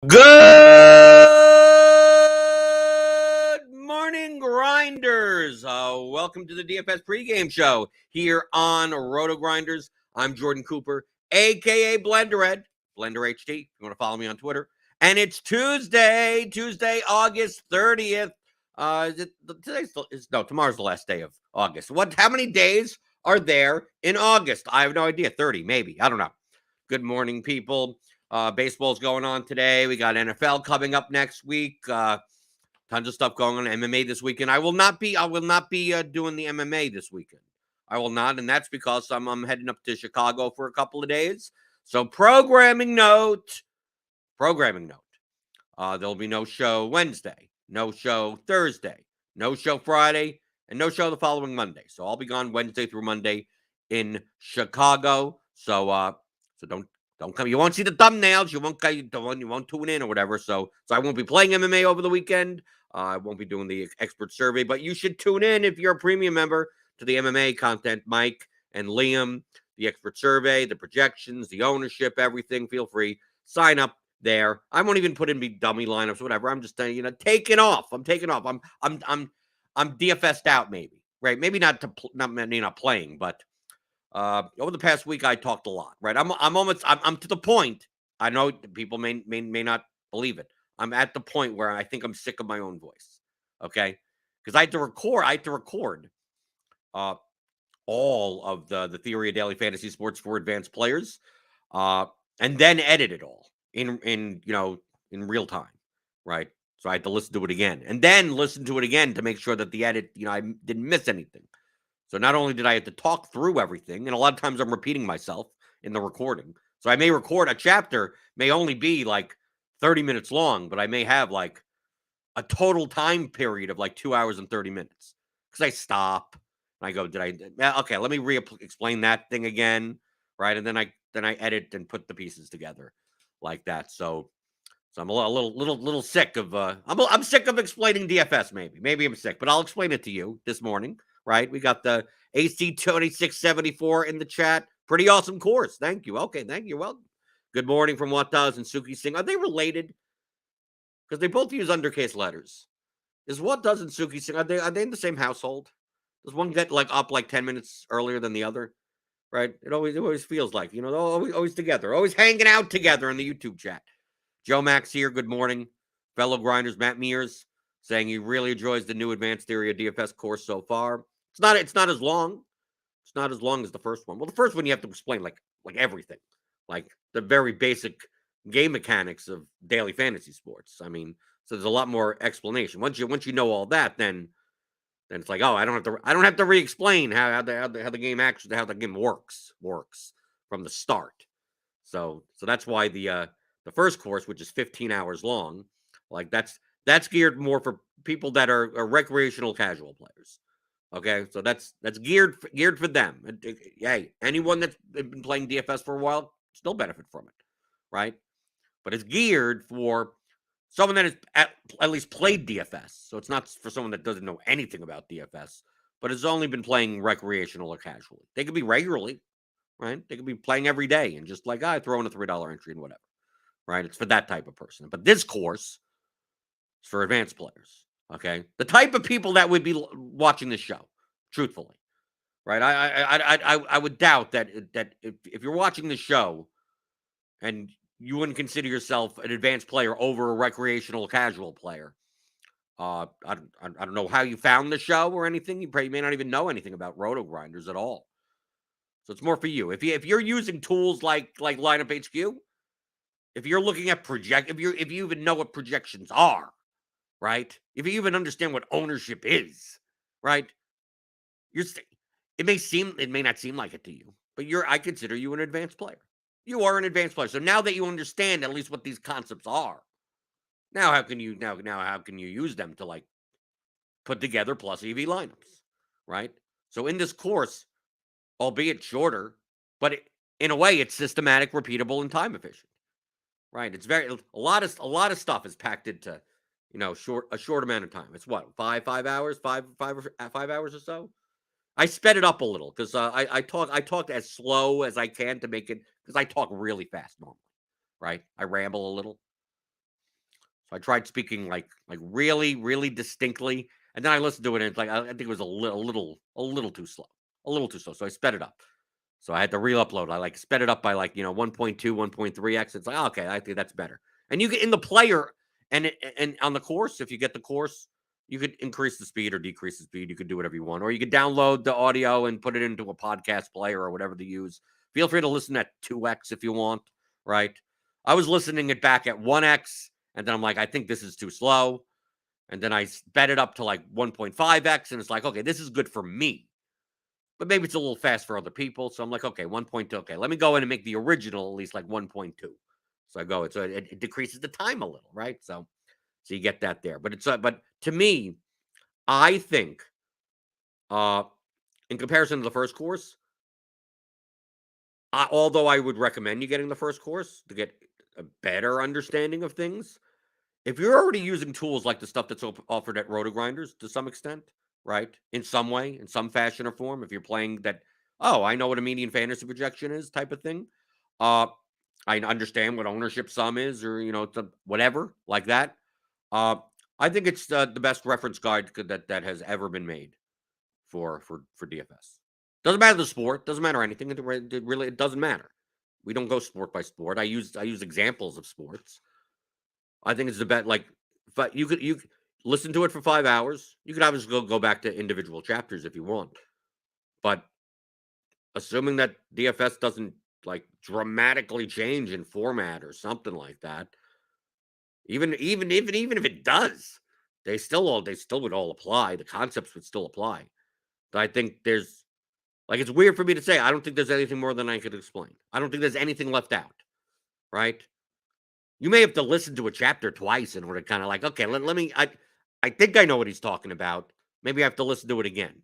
Good morning, grinders. Welcome to the DFS pregame show here on RotoGrinders. I'm Jordan Cooper, a.k.a. Blenderhead, Blender HD. If you want to follow me on Twitter. And it's Tuesday, August 30th. Tomorrow's the last day of August. How many days are there in August? I have no idea. 30, maybe. I don't know. Good morning, people. Baseball's going on today. We got NFL coming up next week. Tons of stuff going on. MMA this weekend. I will not be doing the MMA this weekend. I will not, and that's because I'm heading up to Chicago for a couple of days. So programming note. There'll be no show Wednesday, no show Thursday, no show Friday, and no show the following Monday. So I'll be gone Wednesday through Monday in Chicago. So don't come. You won't see the thumbnails. You won't tune in or whatever. So I won't be playing MMA over the weekend. I won't be doing the expert survey, but you should tune in if you're a premium member to the MMA content. Mike and Liam, the expert survey, the projections, the ownership, everything. Feel free. Sign up there. I won't even put in dummy lineups, whatever. I'm just taking off. I'm taking off. I'm DFS'd out, maybe. Right? Maybe not playing, but over the past week, I talked a lot, right? I'm to the point. I know people may not believe it. I'm at the point where I think I'm sick of my own voice. Okay, because I had to record all of the theory of daily fantasy sports for advanced players, and then edit it all in real time, right? So I had to listen to it again, and then listen to it again to make sure that the edit, I didn't miss anything. So not only did I have to talk through everything, and a lot of times I'm repeating myself in the recording. So I may record a chapter, may only be like 30 minutes long, but I may have like a total time period of like 2 hours and 30 minutes. Because I stop and I go, okay, let me explain that thing again. Right. And then I edit and put the pieces together like that. So I'm a little sick of I'm sick of explaining DFS. Maybe I'm sick, but I'll explain it to you this morning. Right, we got the AC 2674 in the chat. Pretty awesome course. Thank you. Okay, thank you. Well, good morning from What Does and Suki Singh. Are they related? Because they both use undercase letters. Is What Does and Suki Singh, are they in the same household? Does one get up 10 minutes earlier than the other? Right? It always feels like, they're always together, always hanging out together in the YouTube chat. Joe Max here. Good morning. Fellow grinders, Matt Mears saying he really enjoys the new advanced theory of DFS course so far. It's not as long. It's not as long as the first one. Well, the first one you have to explain like everything, like the very basic game mechanics of daily fantasy sports. I mean, so there's a lot more explanation. Once you know all that, then it's like, oh, I don't have to re-explain how the game actually, how the game works from the start. So that's why the first course, which is 15 hours long, like that's geared more for people that are recreational casual players. Okay, so that's geared for them. Hey, anyone that's been playing DFS for a while still benefit from it, right? But it's geared for someone that has at least played DFS. So it's not for someone that doesn't know anything about DFS, but has only been playing recreational or casually. They could be regularly, right? They could be playing every day and just throw in a $3 entry and whatever, right? It's for that type of person. But this course is for advanced players. Okay, the type of people that would be watching this show, truthfully, right? I would doubt that if you're watching the show and you wouldn't consider yourself an advanced player over a recreational casual player. I don't know how you found the show or anything. You may not even know anything about RotoGrinders at all. So it's more for you. If you're using tools like Lineup HQ, if you're looking at if you even know what projections are. Right? If you even understand what ownership is, right? It may not seem like it to you, but I consider you an advanced player. You are an advanced player. So now that you understand at least what these concepts are, now how can you use them to put together plus EV lineups, right? So in this course, albeit shorter, but in a way it's systematic, repeatable, and time efficient. Right? It's a lot of stuff is packed into a short amount of time. It's what, 5 hours or so. I sped it up a little because I talk as slow as I can to make it, because I talk really fast normally, right? I ramble a little. So I tried speaking like really, really distinctly, and then I listened to it, and it's like I think it was a little too slow, a little too slow. So I sped it up. So I had to re-upload. I like sped it up by 1.2, 1.3x. It's like okay, I think that's better. And you get in the player and on the course, if you get the course, you could increase the speed or decrease the speed. You could do whatever you want, or you could download the audio and put it into a podcast player or whatever they use. Feel free to listen at 2x if you want. Right? I was listening it back at 1x, and then I'm like, I think this is too slow. And then I sped it up to like 1.5x, and it's like, okay, this is good for me. But maybe it's a little fast for other people. So I'm like, okay, 1.2. Okay, let me go in and make the original at least like 1.2. So I go, so it decreases the time a little, right? So you get that there. But but to me, I think, in comparison to the first course, although I would recommend you getting the first course to get a better understanding of things, if you're already using tools like the stuff that's offered at RotoGrinders to some extent, right? In some way, in some fashion or form, if you're playing that, oh, I know what a median fantasy projection is type of thing. I understand what ownership sum is, or whatever like that. Uh, I think it's the best reference guide that has ever been made for DFS. Doesn't matter the sport, doesn't matter anything. It doesn't matter. We don't go sport by sport. I use examples of sports. I think it's the best. Like, but you listen to it for 5 hours. You could obviously go back to individual chapters if you want, but assuming that DFS doesn't like dramatically change in format or something like that, even if it does, they still would all apply. The concepts would still apply. But I think there's it's weird for me to say. I don't think there's anything more than I could explain. I don't think there's anything left out. Right? You may have to listen to a chapter twice in order to kind of like, okay, let me. I think I know what he's talking about. Maybe I have to listen to it again.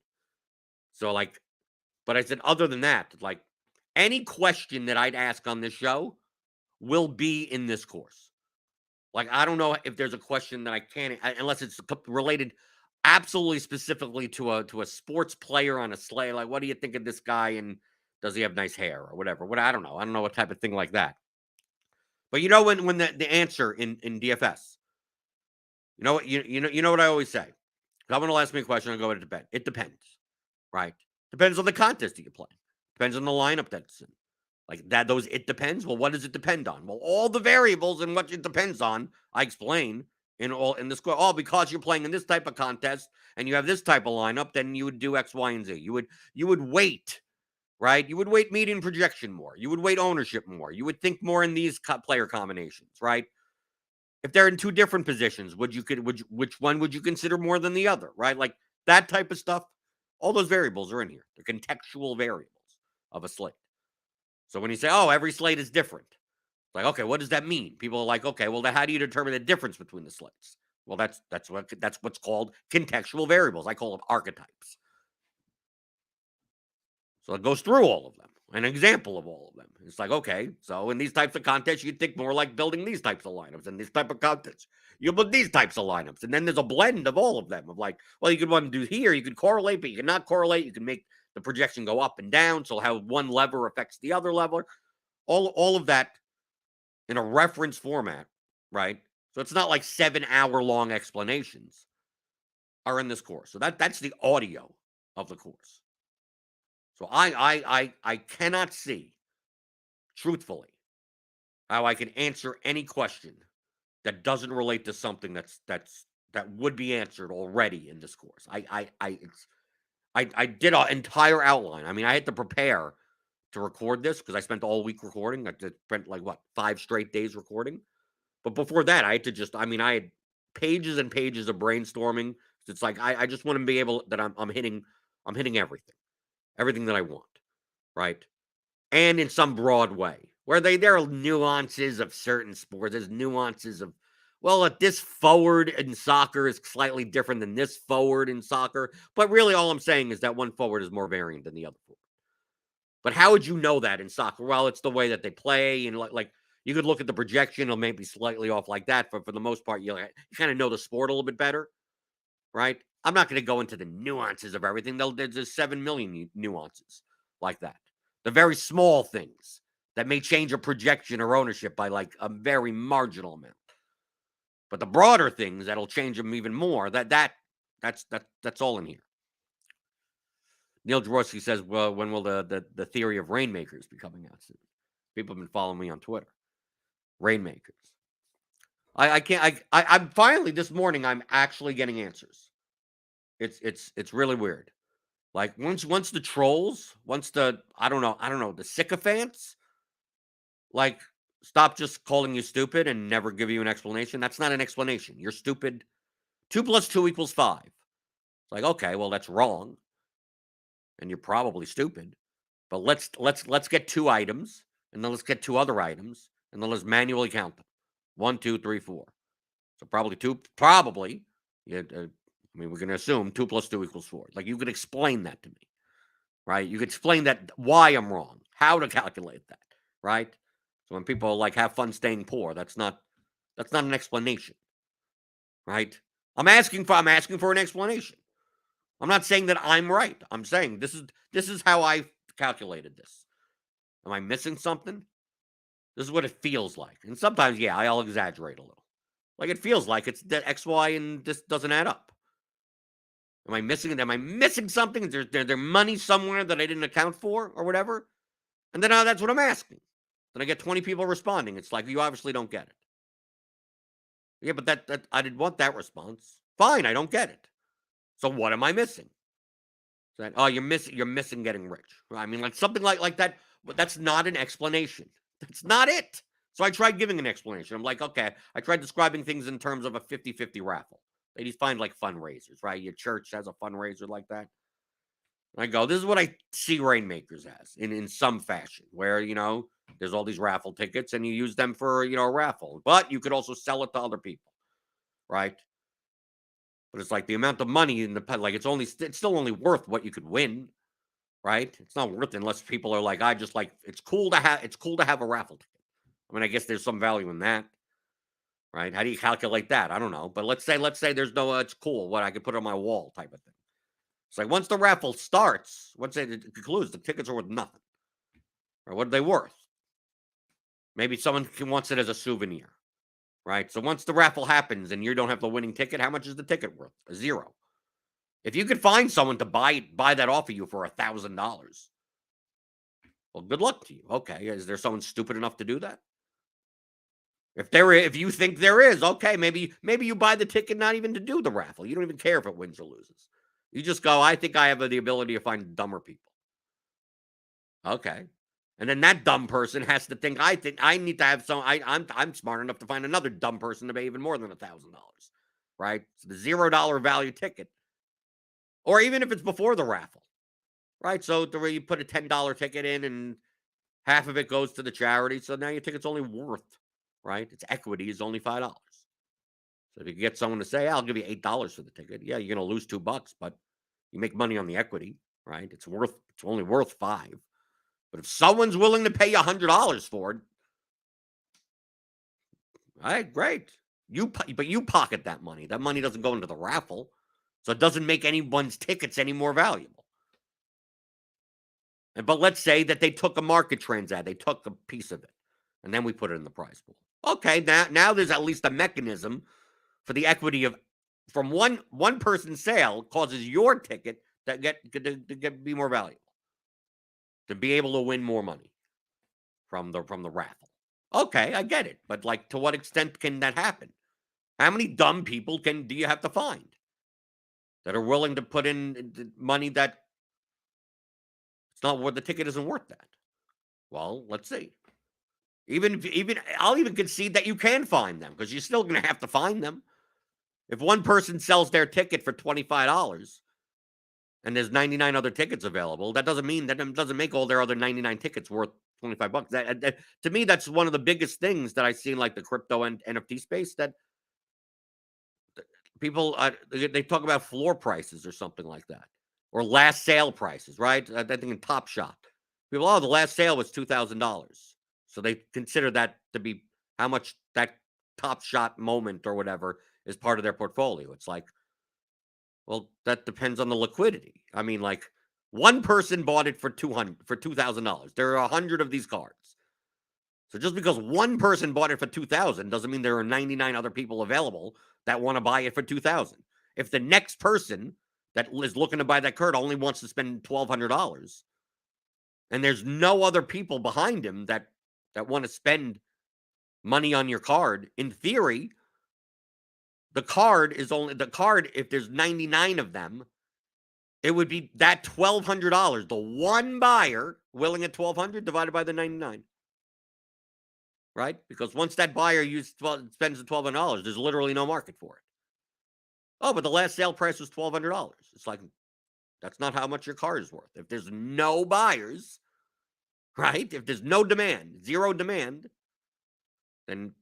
So but I said, other than that, like any question that I'd ask on this show will be in this course. Like, I don't know if there's a question that I can't, unless it's related absolutely specifically to a sports player on a sleigh. Like, what do you think of this guy? And does he have nice hair or whatever? What I don't know. I don't know what type of thing like that. But when the answer in DFS, you know what I always say. Someone will ask me a question, I go, it depends. It depends, right? Depends on the contest that you play. Depends on the lineup that's in. Like that, it depends. Well, what does it depend on? Well, all the variables and what it depends on, I explain in this. Oh, because you're playing in this type of contest and you have this type of lineup, then you would do X, Y, and Z. You would weight, right? You would weight median projection more. You would weight ownership more. You would think more in these player combinations, right? If they're in two different positions, which one would you consider more than the other, right? Like that type of stuff. All those variables are in here. They're contextual variables of a slate. So when you say, oh, every slate is different, it's like, okay, what does that mean? People are like, okay, well, how do you determine the difference between the slates? Well, that's what's called contextual variables. I call them archetypes. So it goes through all of them, an example of all of them. It's like, okay, so in these types of contests, you'd think more like building these types of lineups. In this type of contests, you build these types of lineups. And then there's a blend of all of them of like, well, you could want to do here, you could correlate, but you can not correlate. You can make the projection go up and down. So how one lever affects the other lever. All of that in a reference format, right? So it's not like 7-hour long explanations are in this course. So that's the audio of the course. So I cannot see, truthfully, how I can answer any question that doesn't relate to something that would be answered already in this course. I did an entire outline. I mean, I had to prepare to record this because I spent all week recording. I spent 5 straight days recording. But before that, I had pages and pages of brainstorming. It's like I just want to be able that I'm hitting everything that I want, right? And in some broad way, where there are nuances of certain sports. There's nuances of, well, this forward in soccer is slightly different than this forward in soccer. But really, all I'm saying is that one forward is more variant than the other forward. But how would you know that in soccer? Well, it's the way that they play, and like you could look at the projection; it'll maybe slightly off like that. But for the most part, you kind of know the sport a little bit better, right? I'm not going to go into the nuances of everything. There's 7 million nuances like that. The very small things that may change a projection or ownership by like a very marginal amount. But the broader things that'll change them even more, that's all in here. Neil Jaworski says, well, when will the theory of Rainmakers be coming out soon? People have been following me on Twitter. Rainmakers. I can't. I'm finally this morning. I'm actually getting answers. It's really weird. Like once the trolls, once the I don't know the sycophants, like stop just calling you stupid and never give you an explanation. That's not an explanation. You're stupid. 2 + 2 = 5. It's like, okay, well that's wrong, and you're probably stupid. But let's get 2 items, and then let's get 2 other items, and then let's manually count them. 1, 2, 3, 4. So probably 2. Probably. Yeah, I mean, we're going to assume 2 + 2 = 4. Like you could explain that to me, right? You could explain that why I'm wrong, how to calculate that, right? So when people like have fun staying poor, that's not an explanation, right? I'm asking for an explanation. I'm not saying that I'm right. I'm saying this is how I calculated this. Am I missing something? This is what it feels like. And sometimes, yeah, I'll exaggerate a little. Like it feels like it's that X, Y, and this doesn't add up. Am I missing it? Am I missing something? Is there money somewhere that I didn't account for or whatever? And then that's what I'm asking. Then I get 20 people responding. It's like, you obviously don't get it. Yeah, but that I didn't want that response. Fine, I don't get it. So what am I missing? That, oh, you're missing getting rich. I mean, like something like that. But that's not an explanation. That's not it. So I tried giving an explanation. I'm like, okay, I tried describing things in terms of a 50-50 raffle. They find like fundraisers, right? Your church has a fundraiser like that. I go, this is what I see Rainmakers as in some fashion, where, there's all these raffle tickets and you use them for, a raffle. But you could also sell it to other people, right? But it's like the amount of money in the, like, it's still only worth what you could win, right? It's not worth it unless people are like, it's cool to have a raffle ticket. I mean, I guess there's some value in that, right? How do you calculate that? I don't know. But let's say there's no, it's cool. What I could put on my wall type of thing. It's like once the raffle starts, once it concludes, the tickets are worth nothing. Or what are they worth? Maybe someone wants it as a souvenir, right? So once the raffle happens and you don't have the winning ticket, how much is the ticket worth? 0. If you could find someone to buy that off of you for $1,000, well, good luck to you. Okay, is there someone stupid enough to do that? If you think there is, okay, maybe you buy the ticket not even to do the raffle. You don't even care if it wins or loses. You just go, I think I have the ability to find dumber people. Okay. And then that dumb person has to think I need to have I'm smart enough to find another dumb person to pay even more than $1,000. Right? So the $0 value ticket. Or even if it's before the raffle. Right? So where you put a $10 ticket in and half of it goes to the charity. So now your ticket's only worth, right? Its equity is only $5. So if you get someone to say, I'll give you $8 for the ticket, yeah, you're gonna lose $2, but you make money on the equity, right? It's only worth $5. But if someone's willing to pay you $100 for it, all right, great. But you pocket that money. That money doesn't go into the raffle, so it doesn't make anyone's tickets any more valuable. But let's say that they took a market transact, they took a piece of it, and then we put it in the prize pool. Okay, now there's at least a mechanism for the equity from one person's sale causes your ticket to be more valuable, to be able to win more money from the raffle. Okay, I get it. But like, to what extent can that happen? How many dumb people do you have to find that are willing to put in money that it's not worth, the ticket isn't worth that? Well, let's see. Even I'll even concede that you can find them, because you're still going to have to find them. If one person sells their ticket for $25 and there's 99 other tickets available, that doesn't make all their other 99 tickets worth $25. That, to me, that's one of the biggest things that I see in like the crypto and NFT space, that people they talk about floor prices or something like that, or last sale prices, right? I think in Top Shot, people, the last sale was $2,000, so they consider that to be how much that Top Shot moment or whatever is part of their portfolio. It's like, well, that depends on the liquidity. I mean, like, one person bought it for $2,000. There are 100 of these cards. So just because one person bought it for 2,000 doesn't mean there are 99 other people available that want to buy it for 2,000. If the next person that is looking to buy that card only wants to spend $1,200, and there's no other people behind him that want to spend money on your card, in theory, the card, if there's 99 of them, it would be that $1,200, the one buyer willing at $1,200 divided by the 99. Right? Because once that buyer spends the $1,200, there's literally no market for it. Oh, but the last sale price was $1,200. It's like, that's not how much your car is worth. If there's no buyers, right? If there's no demand, zero demand, then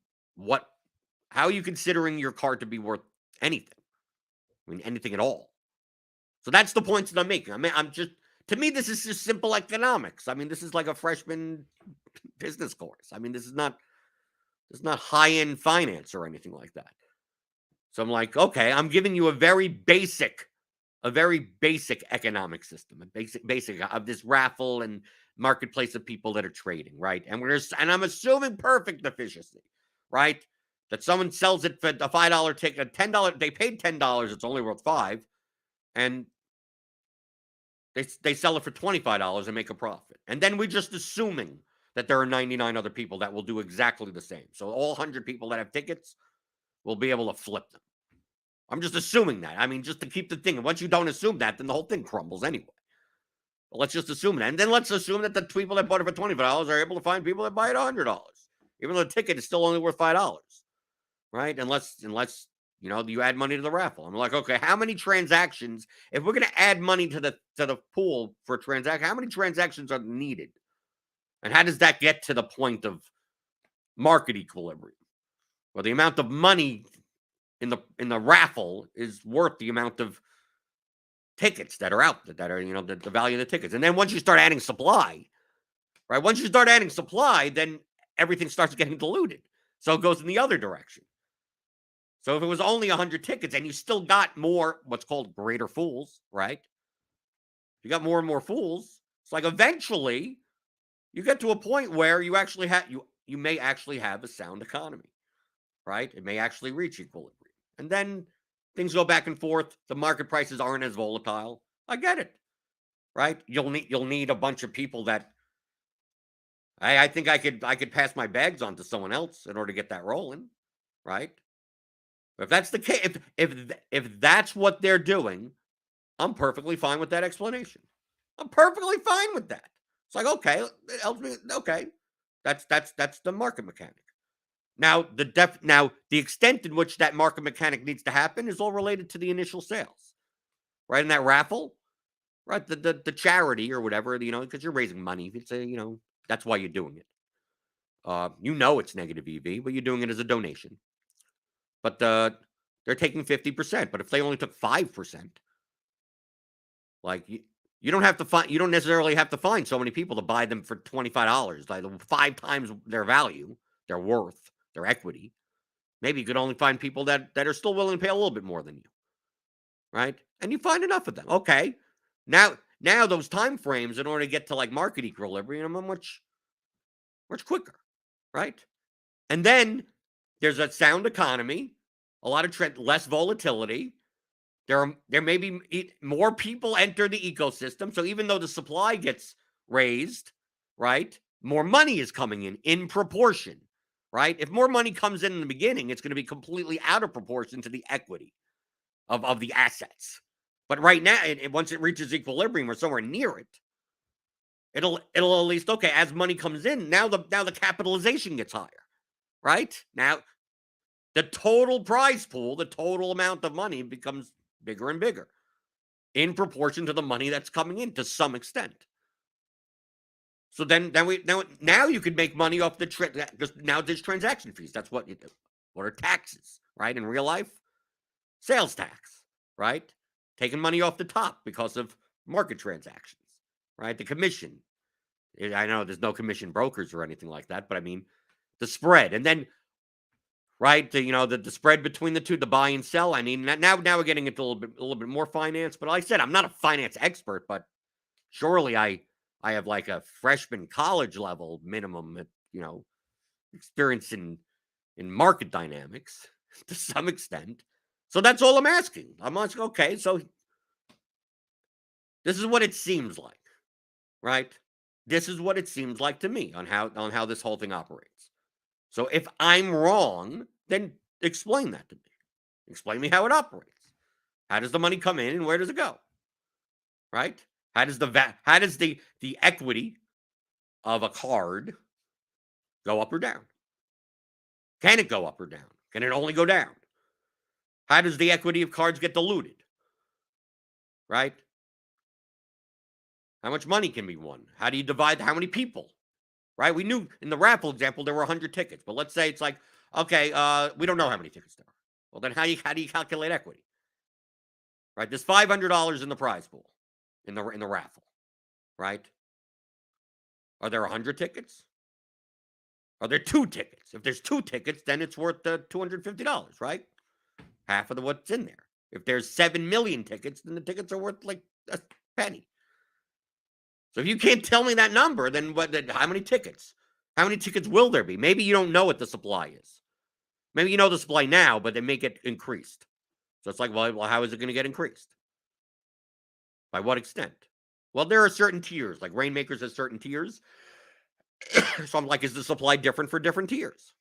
how are you considering your car to be worth anything? I mean, anything at all. So that's the points that I'm making. I mean, to me, this is just simple economics. I mean, this is like a freshman business course. I mean, this is not high-end finance or anything like that. So I'm like, okay, I'm giving you a very basic economic system, a basic of this raffle and marketplace of people that are trading, right? And I'm assuming perfect efficiency, right? That someone sells it for a $5 ticket, $10, they paid $10, it's only worth $5, and they sell it for $25 and make a profit. And then we're just assuming that there are 99 other people that will do exactly the same. So all 100 people that have tickets will be able to flip them. I'm just assuming that. I mean, just to keep the thing. And once you don't assume that, then the whole thing crumbles anyway. But let's just assume that. And then let's assume that the people that bought it for $25 are able to find people that buy it $100. Even though the ticket is still only worth $5. Right? Unless you add money to the raffle. I'm like, okay, how many transactions, if we're going to add money to the pool for a transaction, how many transactions are needed? And how does that get to the point of market equilibrium? Well, the amount of money in the raffle is worth the amount of tickets that are out, that are, the value of the tickets. And then once you start adding supply, right? Once you start adding supply, then everything starts getting diluted. So it goes in the other direction. So if it was only 100 tickets and you still got more, what's called greater fools, right? You got more and more fools. It's like eventually you get to a point where you actually you may actually have a sound economy, right? It may actually reach equilibrium. And then things go back and forth. The market prices aren't as volatile. I get it, right? You'll need a bunch of people that I think I could pass my bags on to someone else in order to get that rolling, right? But if that's the case, if that's what they're doing, I'm perfectly fine with that explanation. I'm perfectly fine with that. It's like, okay, it helps me. Okay, that's the market mechanic. Now, the extent in which that market mechanic needs to happen is all related to the initial sales, right? In that raffle, right? The charity or whatever, because you're raising money. It's that's why you're doing it. It's negative EV, but you're doing it as a donation. But they're taking 50%. But if they only took 5%, like you don't necessarily have to find so many people to buy them for $25, like 5 times their value, their worth, their equity. Maybe you could only find people that are still willing to pay a little bit more than you, right? And you find enough of them. Okay, now those time frames in order to get to like market equilibrium are much quicker, right? And then there's a sound economy, a lot of less volatility. There may be more people enter the ecosystem. So even though the supply gets raised, right, more money is coming in proportion, right? If more money comes in the beginning, it's going to be completely out of proportion to the equity of the assets. But right now, once it reaches equilibrium or somewhere near it, it'll at least, okay, as money comes in, now the capitalization gets higher, right? Now, the total prize pool, the total amount of money becomes bigger and bigger in proportion to the money that's coming in to some extent. So now you could make money off because now there's transaction fees. That's what you do. What are taxes, right? In real life, sales tax, right? Taking money off the top because of market transactions, right? The commission. I know there's no commission brokers or anything like that, but I mean the spread, and then right, the spread between the two, the buy and sell. I mean, now we're getting into a little bit more finance. But like I said, I'm not a finance expert, but surely I have like a freshman college level minimum, experience in market dynamics to some extent. So that's all I'm asking. I'm asking, okay, so this is what it seems like, right? This is what it seems like to me on how this whole thing operates. So if I'm wrong, then explain that to me. Explain me how it operates. How does the money come in and where does it go? Right? How does the equity of a card go up or down? Can it go up or down? Can it only go down? How does the equity of cards get diluted? Right? How much money can be won? How do you divide how many people? Right? We knew in the raffle example there were 100 tickets, but let's say it's like, okay, we don't know how many tickets there are. Well, then how do you calculate equity? Right? There's $500 in the prize pool in the raffle, right? Are there 100 tickets? Are there 2 tickets? If there's 2 tickets, then it's worth $250, right? Half of what's in there. If there's 7 million tickets, then the tickets are worth like a penny. So if you can't tell me that number, then how many tickets? How many tickets will there be? Maybe you don't know what the supply is. Maybe you know the supply now, but they may get increased. So it's like, well, how is it going to get increased? By what extent? Well, there are certain tiers, like Rainmakers has certain tiers. So I'm like, is the supply different for different tiers?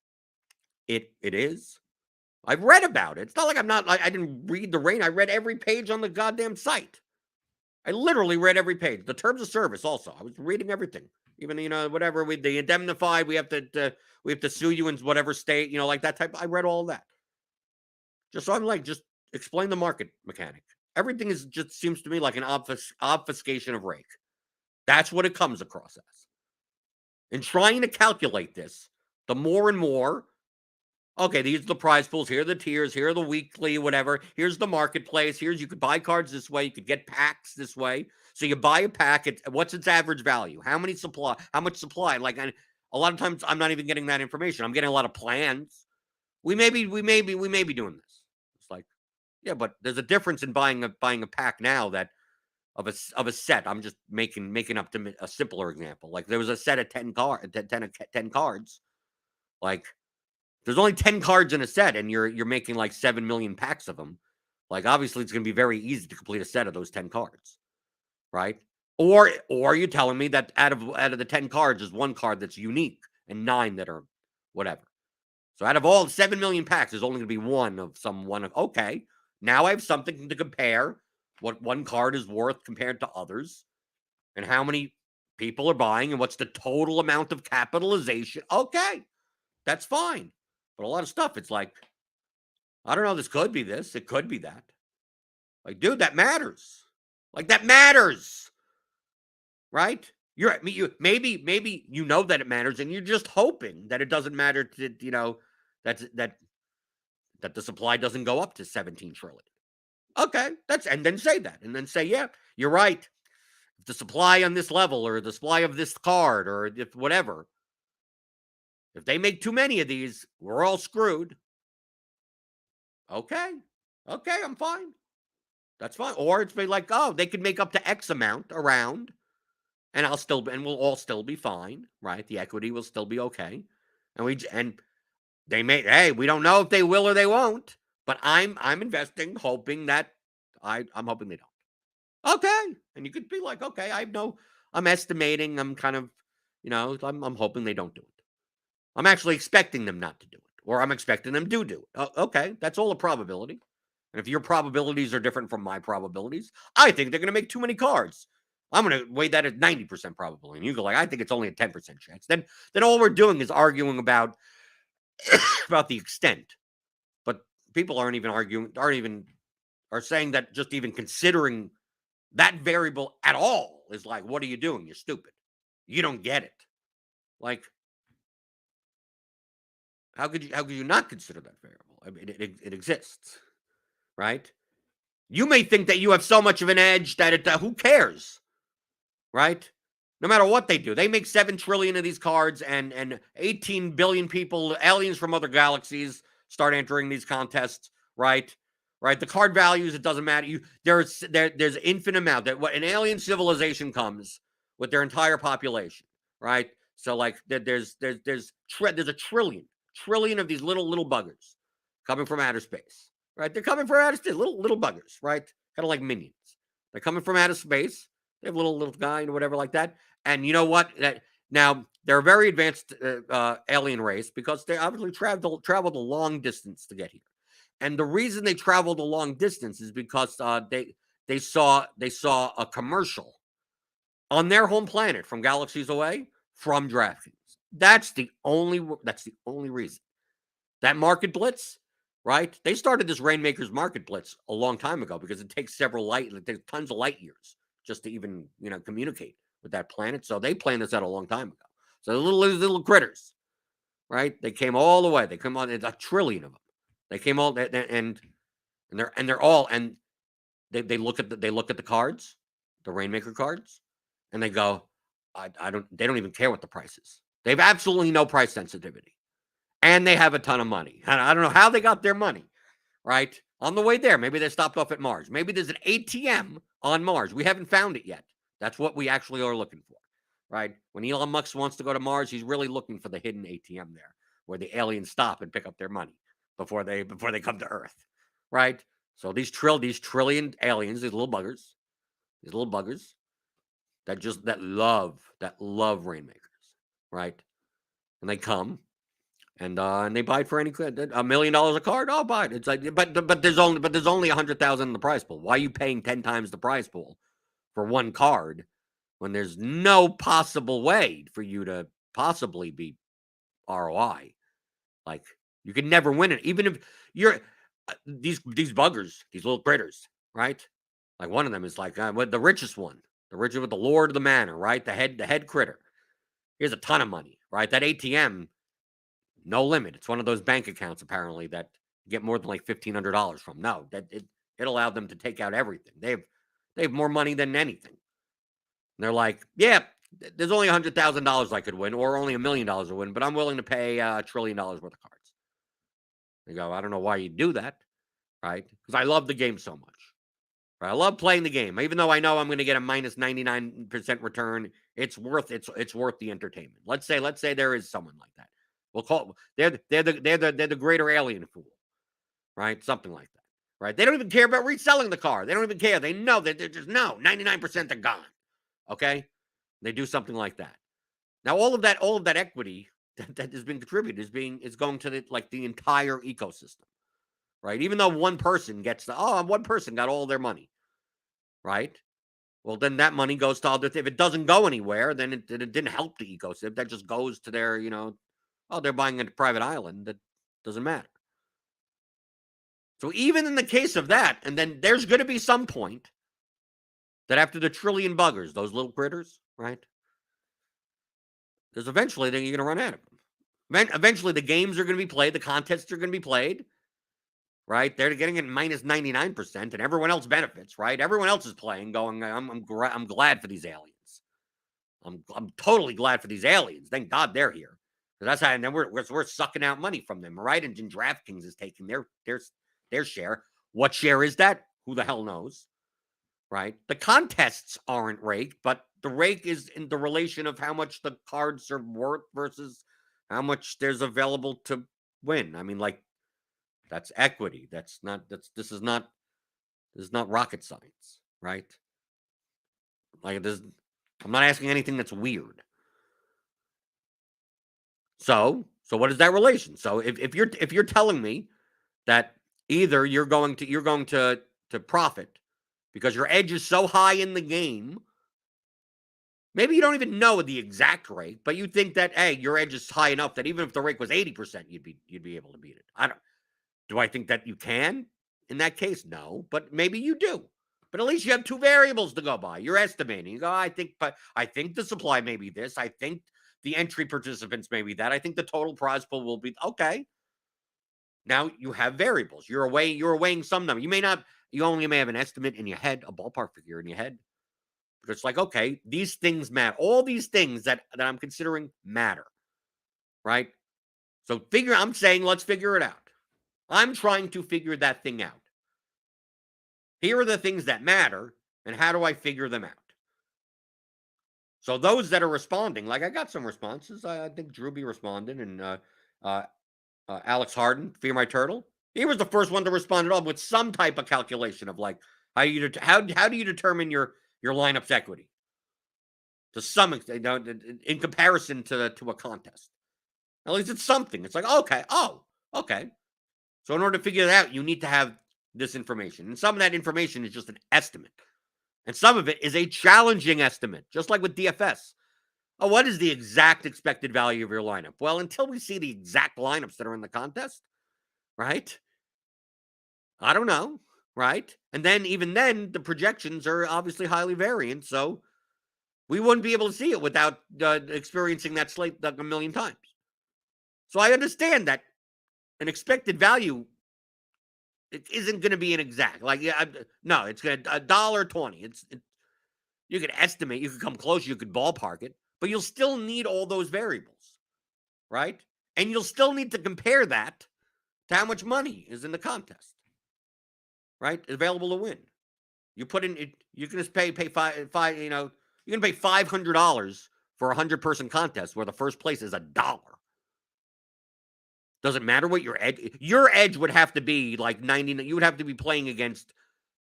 It is. I've read about it. It's not like I didn't read the Rain. I read every page on the goddamn site. I literally read every page. The terms of service also. I was reading everything. Even, whatever, the indemnified, we have to sue you in whatever state, like that type. I read all of that. So I'm like, just explain the market mechanic. Everything just seems to me like an obfuscation of rake. That's what it comes across as. In trying to calculate this, the more and more, okay, these are the prize pools, here are the tiers, here are the weekly, whatever, here's the marketplace, you could buy cards this way, you could get packs this way. So you buy a pack, what's its average value? How much supply? Like, a lot of times I'm not even getting that information. I'm getting a lot of plans. We may be doing this. It's like, yeah, but there's a difference in buying a pack now that of a set. I'm just making up to a simpler example. Like, there was a set of 10 cards. Like, there's only 10 cards in a set, and you're making like 7 million packs of them. Like, obviously, it's going to be very easy to complete a set of those 10 cards, right? Or you're telling me that out of the 10 cards, there's 1 card that's unique and 9 that are whatever. So out of all 7 million packs, there's only going to be one of. Okay, now I have something to compare what 1 card is worth compared to others, and how many people are buying, and what's the total amount of capitalization. Okay, that's fine. But a lot of stuff, it's like, I don't know, this could be this, it could be that. Like, dude, that matters. Like, that matters. Right? Maybe you know that it matters, and you're just hoping that it doesn't matter to, that the supply doesn't go up to 17 trillion. Okay, and then say that, and then say, yeah, you're right. If the supply on this level, or the supply of this card, or if whatever, if they make too many of these, we're all screwed. Okay, I'm fine. That's fine. Or it's be like, oh, they could make up to X amount around, and we'll all still be fine, right? The equity will still be okay, and they may. Hey, we don't know if they will or they won't, but I'm investing, hoping that I'm hoping they don't. Okay, and you could be like, okay, I'm estimating. I'm kind of, I'm hoping they don't do it. I'm actually expecting them not to do it, or I'm expecting them to do it. Okay, that's all a probability. And if your probabilities are different from my probabilities, I think they're going to make too many cards. I'm going to weigh that at 90% probability. And you go like, I think it's only a 10% chance. Then all we're doing is arguing about the extent. But people aren't saying that just even considering that variable at all is like, what are you doing? You're stupid. You don't get it. Like, how could you not consider that variable? I mean, it exists, right? You may think that you have so much of an edge that who cares, right? No matter what they do, they make 7 trillion of these cards, and 18 billion people, aliens from other galaxies, start entering these contests, right? Right. The card values, it doesn't matter. There's infinite amount that an alien civilization comes with their entire population, right? So like there's a trillion of these little buggers coming from outer space, right? They're coming from outer space, little buggers, right? Kind of like minions. They're coming from outer space. They have little guy and whatever like that. And you know what? Now they're a very advanced alien race because they obviously traveled a long distance to get here. And the reason they traveled a long distance is because they saw a commercial on their home planet from galaxies away from DraftKings. That's the only reason. That market blitz, right? They started this Rainmakers market blitz a long time ago because it takes tons of light years just to even, communicate with that planet. So they planned this out a long time ago. So the little critters, right? They came all the way. They come on. It's a trillion of them. They came all and they're all and they look at the cards, the Rainmaker cards, and they go, they don't even care what the price is. They have absolutely no price sensitivity. And they have a ton of money. And I don't know how they got their money, right? On the way there, maybe they stopped off at Mars. Maybe there's an ATM on Mars. We haven't found it yet. That's what we actually are looking for, right? When Elon Musk wants to go to Mars, he's really looking for the hidden ATM there, where the aliens stop and pick up their money before they come to Earth, right? So these trillion aliens, these little buggers that love Rainmakers, right? And they come. And they buy it for $1 million a card. I'll buy it. It's like, but there's only 100,000 in the prize pool. Why are you paying 10 times the prize pool for one card when there's no possible way for you to possibly be ROI? Like you can never win it, even if you're these buggers, these little critters, right? Like one of them is like the richest one, the richest with the Lord of the Manor, right? The head critter. He has a ton of money, right? That ATM. No limit. It's one of those bank accounts apparently that you get more than like $1,500 from. No, that it allowed them to take out everything. They have more money than anything. And they're like, yeah, there's only $100,000 I could win, or only $1 million to win, but I'm willing to pay $1 trillion worth of cards. They go, I don't know why you do that, right? Because I love the game so much. Right? I love playing the game, even though I know I'm going to get a minus 99% return. It's worth the entertainment. Let's say there is someone like that. We'll call they're the greater alien fool, right? Something like that, right? They don't even care about reselling the car. They don't even care. They know that they're just 99% are gone. Okay, they do something like that. Now all of that equity that has been contributed is going to the entire ecosystem, right? Even though one person one person got all their money, right? Well, then that money goes to other. If it doesn't go anywhere, then it didn't help the ecosystem. That just goes to their they're buying a private island. That doesn't matter. So even in the case of that, and then there's going to be some point that after the trillion buggers, those little critters, right? There's eventually you're going to run out of them. Eventually, the games are going to be played. The contests are going to be played, right? They're getting it minus 99%, and everyone else benefits, right? Everyone else is playing, going, I'm glad for these aliens. I'm totally glad for these aliens. Thank God they're here. That's how, and then we're sucking out money from them, right? And DraftKings is taking their share. What share is that? Who the hell knows, right? The contests aren't raked, but the rake is in the relation of how much the cards are worth versus how much there's available to win. I mean, like that's equity. This is not rocket science, right? Like I'm not asking anything that's weird. So what is that relation? So if you're telling me that either you're going to profit because your edge is so high in the game, maybe you don't even know the exact rate, but you think that your edge is high enough that even if the rate was 80%, you'd be able to beat it. Do I think that you can? In that case, no, but maybe you do. But at least you have two variables to go by. You're estimating. You go, I think the supply may be this. I think the entry participants may be that. I think the total prize pool will be okay. Now you have variables. You're weighing some number. You only may have an estimate in your head, a ballpark figure in your head. But it's like, okay, these things matter. All these things that I'm considering matter. Right? So I'm saying let's figure it out. I'm trying to figure that thing out. Here are the things that matter, and how do I figure them out? So those that are responding, like I got some responses. I think Drewby responded, and Alex Harden, Fear My Turtle, he was the first one to respond at all with some type of calculation of like how do you determine your lineup's equity to some extent, in comparison to a contest. At least it's something. It's like okay. So in order to figure that out, you need to have this information, and some of that information is just an estimate, and some of it is a challenging estimate, just like with DFS. Oh, what is the exact expected value of your lineup? Well, until we see the exact lineups that are in the contest, right? I don't know, right? And then even then, the projections are obviously highly variant, so we wouldn't be able to see it without experiencing that slate like a million times. So I understand that an expected value, it isn't going to be an exact. Like, no, it's going to $1.20. You could estimate, you could come close, you could ballpark it, but you'll still need all those variables, right? And you'll still need to compare that to how much money is in the contest, right? Available to win. You put in it, you can just pay five, you can pay $500 for a 100-person contest where the first place is $1. Doesn't matter what your edge would have to be like 90. You would have to be playing against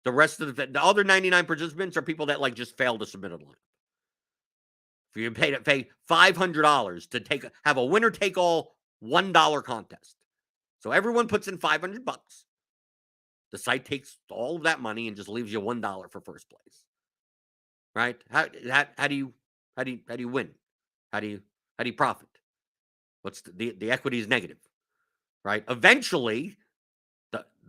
the rest of the other 99 participants are people that like just failed to submit a line. If you pay $500 to have a winner take all $1 contest, so everyone puts in $500. The site takes all of that money and just leaves you $1 for first place, right? How do you win? How do you profit? What's the equity is negative, right? Eventually,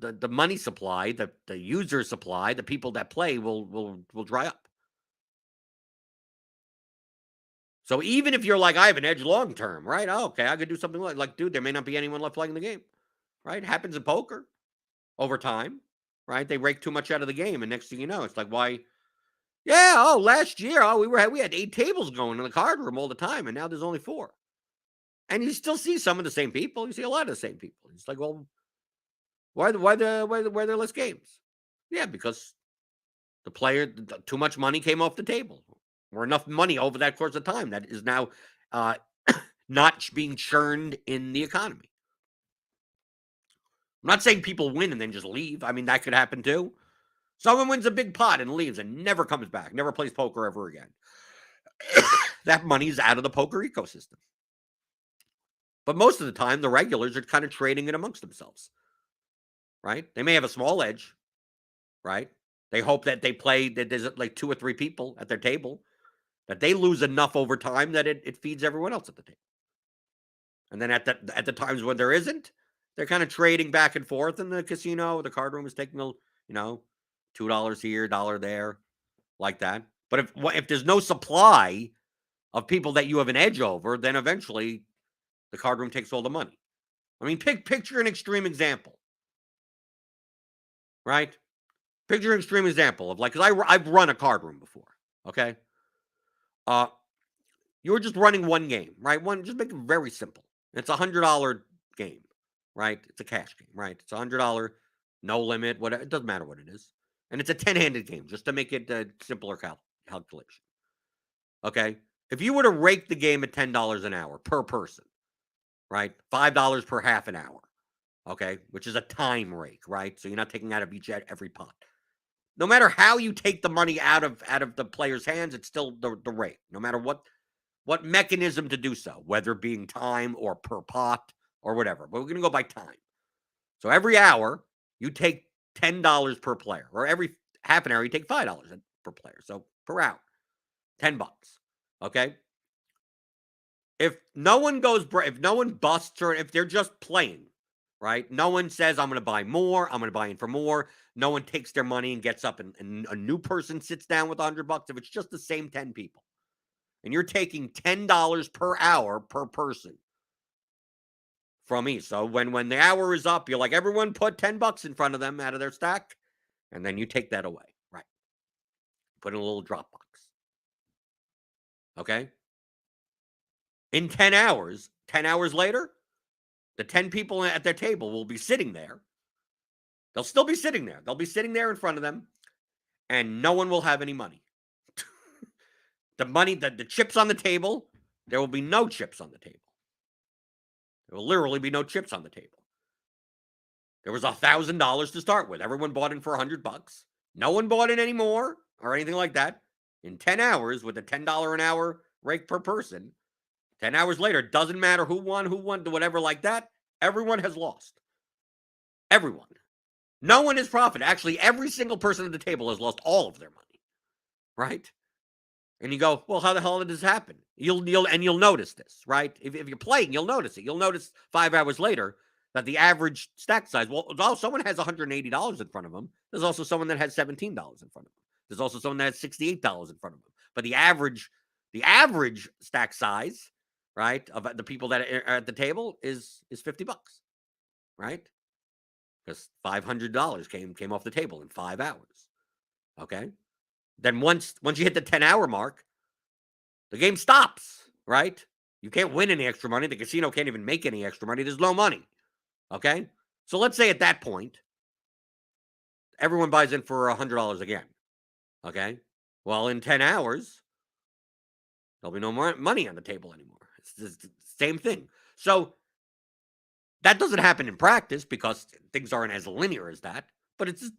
the money supply, the user supply, the people that play will dry up. So even if you're like, I have an edge long term, right? Oh, okay, I could do something like, dude, there may not be anyone left playing the game, right? It happens in poker over time, right? They rake too much out of the game, and next thing you know, it's like, why? Yeah, last year, we had 8 tables going in the card room all the time, and now there's only 4. And you still see some of the same people. You see a lot of the same people. It's like, well, why are there less games? Yeah, because too much money came off the table, or enough money over that course of time that is now not being churned in the economy. I'm not saying people win and then just leave. I mean, that could happen too. Someone wins a big pot and leaves and never comes back, never plays poker ever again. That money's out of the poker ecosystem. But most of the time, the regulars are kind of trading it amongst themselves, right? They may have a small edge, right? They hope that that there's like 2 or 3 people at their table, that they lose enough over time that it feeds everyone else at the table. And then at the times when there isn't, they're kind of trading back and forth in the casino. The card room is taking $2 here, $1 there, like that. But if there's no supply of people that you have an edge over, then eventually the card room takes all the money. I mean, picture an extreme example, right? Picture an extreme example of like, because I've run a card room before, okay? You're just running one game, right? Just make it very simple. It's $100 game, right? It's a cash game, right? It's $100, no limit, whatever. It doesn't matter what it is. And it's a 10-handed game, just to make it a simpler calculation. Okay? If you were to rake the game at $10 an hour per person, right? $5 per half an hour, okay? Which is a time rake, right? So you're not taking out of every pot. No matter how you take the money out of the player's hands, it's still the rake. No matter what mechanism to do so, whether being time or per pot or whatever. But we're going to go by time. So every hour, you take $10 per player, or every half an hour, you take $5 per player. So per hour, $10. Okay. If no one busts, or if they're just playing, right? No one says, I'm going to buy more. I'm going to buy in for more. No one takes their money and gets up, and a new person sits down with $100. If it's just the same 10 people, and you're taking $10 per hour per person from me. So when the hour is up, you're like, everyone put $10 in front of them out of their stack, and then you take that away, right? Put in a little drop box. Okay? In 10 hours later, the 10 people at their table will be sitting there. They'll still be sitting there. They'll be sitting there in front of them, and no one will have any money. the money, the chips on the table, there will be no chips on the table. There will literally be no chips on the table. There was $1,000 to start with. Everyone bought in for $100. No one bought in anymore or anything like that. In 10 hours, with a $10 an hour rate per person, 10 hours later, doesn't matter who won, whatever like that. Everyone has lost. Everyone. No one has profited. Actually, every single person at the table has lost all of their money. Right? And you go, well, how the hell did this happen? You'll notice this, right? If you're playing, you'll notice it. You'll notice 5 hours later that the average stack size, well, someone has $180 in front of them. There's also someone that has $17 in front of them. There's also someone that has $68 in front of them. But the average stack size, right, of the people that are at the table is $50, right? Because $500 came off the table in 5 hours. Okay. Then once you hit the 10-hour mark, the game stops, right? You can't win any extra money. The casino can't even make any extra money. There's no money. Okay? So let's say at that point, everyone buys in for $100 again. Okay? Well, in 10 hours, there'll be no more money on the table anymore. It's the same thing. So that doesn't happen in practice because things aren't as linear as that. But it's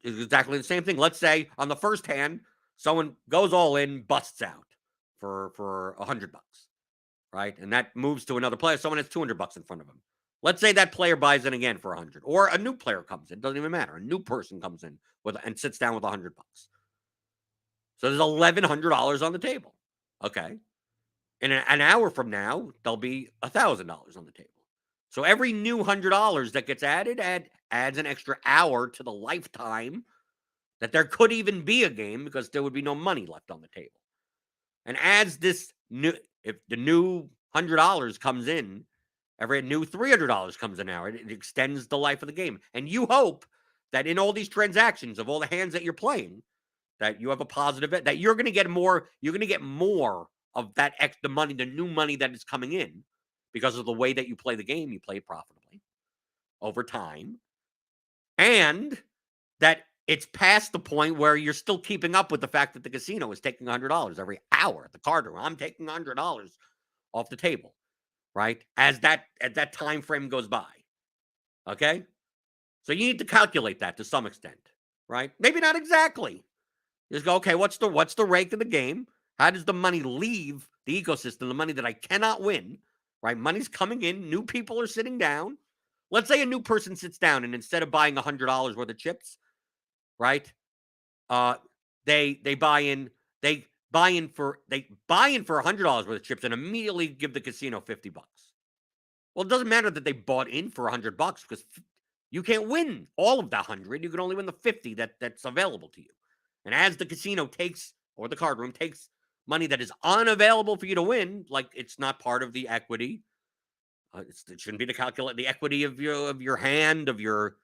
exactly the same thing. Let's say on the first hand, someone goes all in, busts out for $100, right? And that moves to another player. Someone has $200 in front of him. Let's say that player buys in again for $100, or a new player comes in. Doesn't even matter. A new person comes in and sits down with $100. So there's $1,100 on the table. Okay. In an hour from now, there'll be $1,000 on the table. So every new $100 that gets added adds an extra hour to the lifetime that there could even be a game because there would be no money left on the table. And as this new, if the new $100 comes in, every new $300 comes in now, it extends the life of the game. And you hope that in all these transactions of all the hands that you're playing, that you have a positive, that you're going to get more. You're going to get more of that extra money, the new money that is coming in, because of the way that you play the game. You play it profitably over time, and that it's past the point where you're still keeping up with the fact that the casino is taking $100 every hour at the card room. I'm taking $100 off the table, right? As that time frame goes by. Okay? So you need to calculate that to some extent, right? Maybe not exactly. Just go, okay, what's the rake of the game? How does the money leave the ecosystem, the money that I cannot win, right? Money's coming in, new people are sitting down. Let's say a new person sits down and instead of buying $100 worth of chips, right? They buy in for $100 worth of chips and immediately give the casino $50. Well, it doesn't matter that they bought in for $100 because you can't win all of the 100. You can only win the 50 that's available to you. And as the casino takes, or the card room takes money that is unavailable for you to win, like it's not part of the equity. It shouldn't be the equity of your hand, of your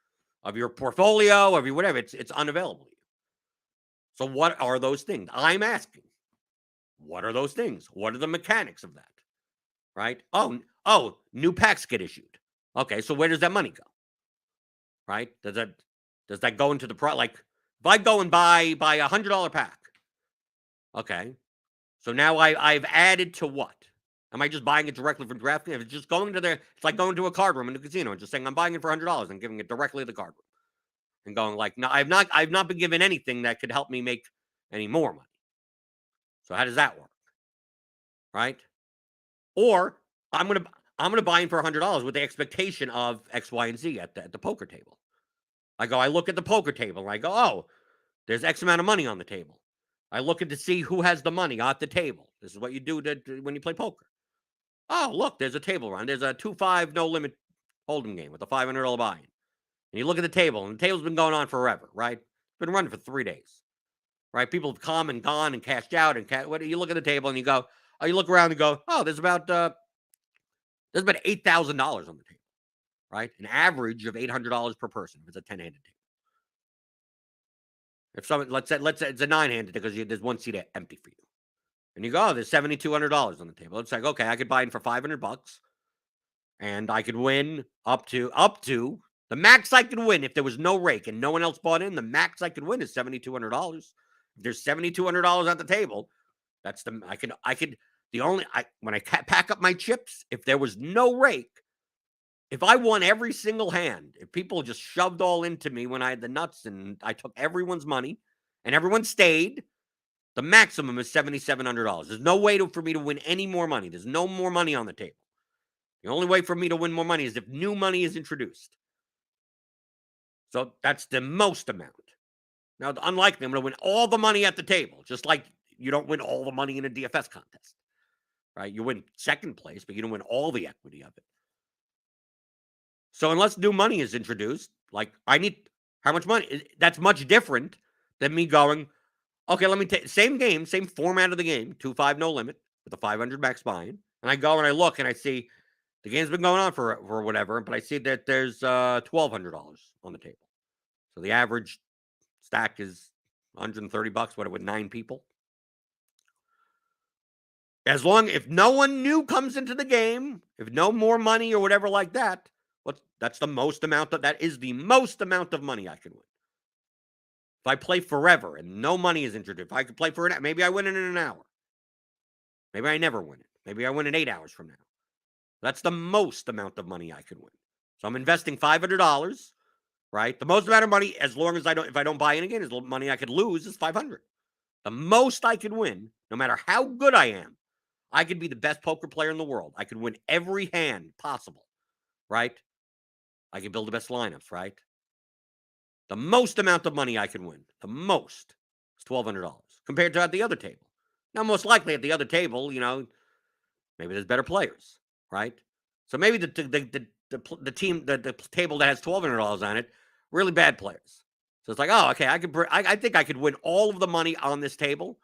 portfolio, of your whatever. It's unavailable to you. So what are those things? I'm asking. What are those things? What are the mechanics of that? Right? Oh, new packs get issued. Okay, so where does that money go? Right? Does that go into the like if I go and buy a $100 pack? Okay. So now I've added to what? Am I just buying it directly from Draftkings? If it's just going to it's like going to a card room in the casino and just saying I'm buying it for $100 and giving it directly to the card room. And going like, no, I've not been given anything that could help me make any more money. So how does that work? Right? Or I'm gonna buy in for $100 with the expectation of X, Y, and Z at the poker table. I look at the poker table and I go, oh, there's X amount of money on the table. I look at to see who has the money at the table. This is what you do when you play poker. Oh, look, there's a table run. There's a 2-5 no limit hold'em game with a $500 buy-in. And you look at the table, and the table's been going on forever, right? It's been running for 3 days, right? People have come and gone and cashed out. You look at the table and you go, you look around and go, oh, there's about $8,000 on the table, right? An average of $800 per person if it's a 10-handed table. If someone, let's say it's a 9-handed because there's one seat empty for you. And you go, oh, there's $7,200 on the table. It's like, okay, I could buy in for $500 and I could win up to the max I could win if there was no rake and no one else bought in. The max I could win is $7,200. If there's $7,200 at the table, when I pack up my chips, if there was no rake, if I won every single hand, if people just shoved all into me when I had the nuts and I took everyone's money and everyone stayed, the maximum is $7,700. There's no way for me to win any more money. There's no more money on the table. The only way for me to win more money is if new money is introduced. So that's the most amount. Now, unlikely, I'm going to win all the money at the table, just like you don't win all the money in a DFS contest, right? You win second place, but you don't win all the equity of it. So unless new money is introduced, like I need how much money? That's much different than me going, okay, let me take same game, same format of the game, 2-5 no limit with a 500 max buy-in, and I go and I look and I see the game's been going on for whatever, but I see that there's $1,200 on the table. So the average stack is $130. What, with 9 people? If no one new comes into the game, if no more money or whatever like that, that's the most amount that is the most amount of money I can win. If I play forever and no money is introduced, if I could play for maybe I win it in an hour. Maybe I never win it. Maybe I win it 8 hours from now. That's the most amount of money I can win. So I'm investing $500, right? The most amount of money, as long as if I don't buy in again, is money I could lose is $500. The most I could win, no matter how good I am, I could be the best poker player in the world. I could win every hand possible, right? I could build the best lineups, right? The most amount of money I can win, the most, is $1,200 compared to at the other table. Now, most likely at the other table, maybe there's better players, right? So maybe the table that has $1,200 on it, really bad players. So it's like, oh, okay, I think I could win all of the money on this table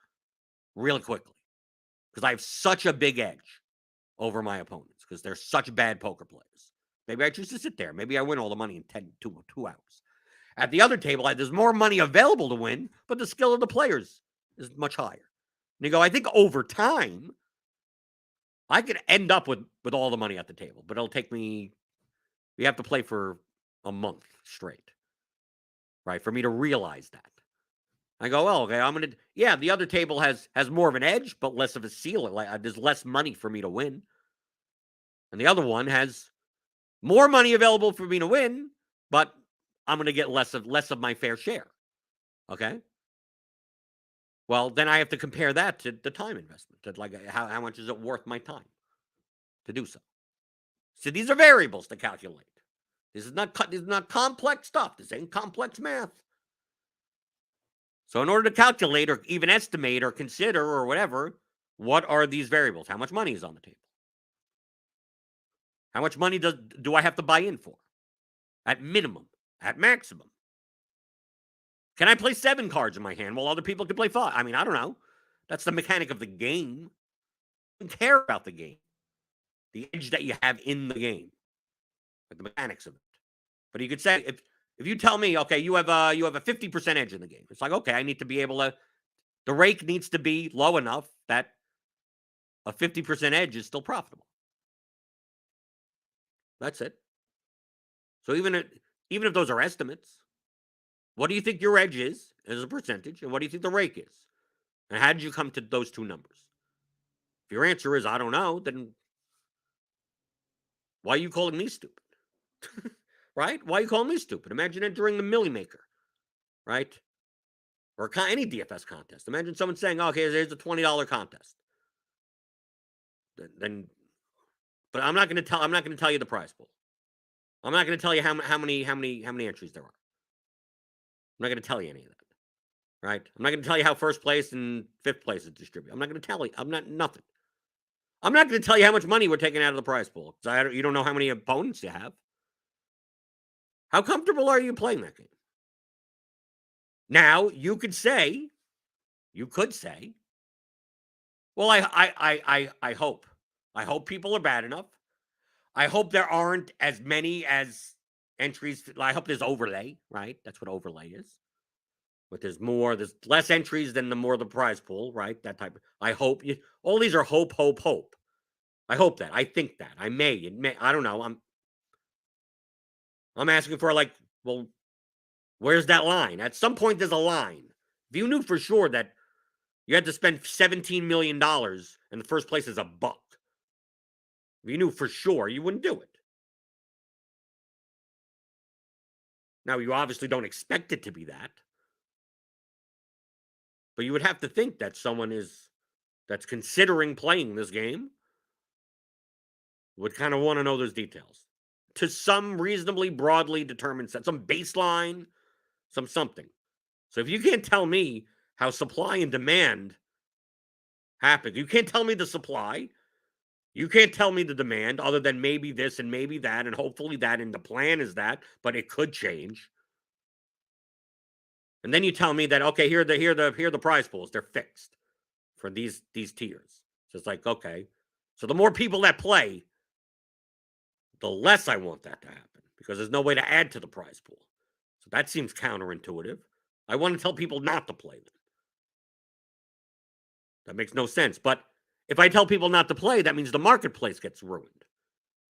really quickly because I have such a big edge over my opponents because they're such bad poker players. Maybe I choose to sit there. Maybe I win all the money in 2 hours. At the other table, there's more money available to win, but the skill of the players is much higher. And you go, I think over time, I could end up with all the money at the table, but it'll take me, we have to play for a month straight, right, for me to realize that. I go, well, okay, the other table has more of an edge, but less of a ceiling. There's less money for me to win. And the other one has more money available for me to win, but I'm going to get less of my fair share. Okay? Well, then I have to compare that to the time investment. To like how much is it worth my time to do so? So these are variables to calculate. This is not complex stuff. This ain't complex math. So in order to calculate or even estimate or consider or whatever, what are these variables? How much money is on the table? How much money do I have to buy in for? At minimum, at maximum. Can I play 7 cards in my hand while other people can play 5? I mean, I don't know. That's the mechanic of the game. I don't care about the game. The edge that you have in the game. Like the mechanics of it. But you could say, if you tell me, okay, you have a 50% edge in the game. It's like, okay, I need to be able to, the rake needs to be low enough that a 50% edge is still profitable. That's it. So even if those are estimates, what do you think your edge is as a percentage, and what do you think the rake is? And how did you come to those two numbers? If your answer is, I don't know, then why are you calling me stupid? Right? Why are you calling me stupid? Imagine entering the Millie Maker, right? Or any DFS contest. Imagine someone saying, oh, okay, there's a $20 contest. Then, but I'm not going to tell you the prize pool. I'm not going to tell you how many entries there are. I'm not going to tell you any of that. Right? I'm not going to tell you how first place and fifth place is distributed. I'm not going to tell you. Nothing. I'm not going to tell you how much money we're taking out of the prize pool. You don't know how many opponents you have. How comfortable are you playing that game? Now, you could say, well, I hope. I hope people are bad enough. I hope there aren't as many as entries. I hope there's overlay, right? That's what overlay is. But there's less entries than the more the prize pool, right? That type of, I hope all these are hope. I hope that. I think that. I may, I don't know. I'm asking for well, where's that line? At some point there's a line. If you knew for sure that You had to spend $17 million, and the first place is $1. If you knew for sure, you wouldn't do it. Now, you obviously don't expect it to be that. But you would have to think that someone that's considering playing this game would kind of want to know those details to some reasonably broadly determined set, some baseline, some something. So if you can't tell me how supply and demand happen, you can't tell me the supply, you can't tell me the demand other than maybe this and maybe that and hopefully that, and the plan is that, but it could change. And then you tell me that, okay, here are the prize pools, they're fixed for these tiers. So it's like, okay, so the more people that play, the less I want that to happen because there's no way to add to the prize pool. So that seems counterintuitive. I want to tell people not to play them. That makes no sense. But if I tell people not to play, that means the marketplace gets ruined,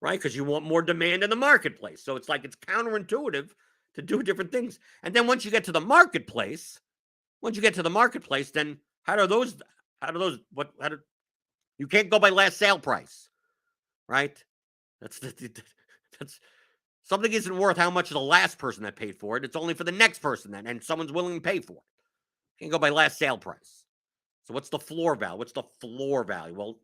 right? Because you want more demand in the marketplace. So it's like it's counterintuitive to do different things. And then once you get to the marketplace, then you can't go by last sale price, right? That's something isn't worth how much the last person that paid for it. It's only for the next person then, and someone's willing to pay for it. You can't go by last sale price. So what's the floor value? Well,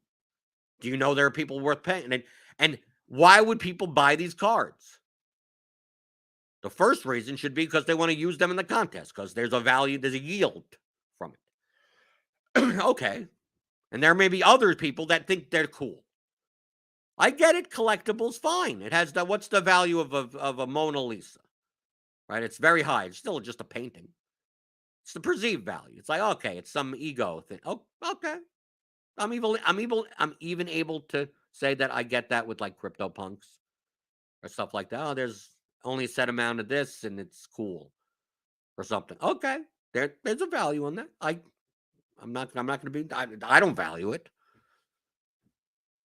do you know there are people worth paying? And why would people buy these cards? The first reason should be because they want to use them in the contest, because there's a yield from it. Okay. And there may be other people that think they're cool. I get it. Collectibles, fine. It has what's the value of a Mona Lisa? Right? It's very high. It's still just a painting. It's the perceived value. It's like, okay, it's some ego thing. Oh, okay. I'm even able to say that I get that with like CryptoPunks or stuff like that. Oh, there's only a set amount of this and it's cool or something. Okay. There's a value on that. I'm not going to be, I don't value it,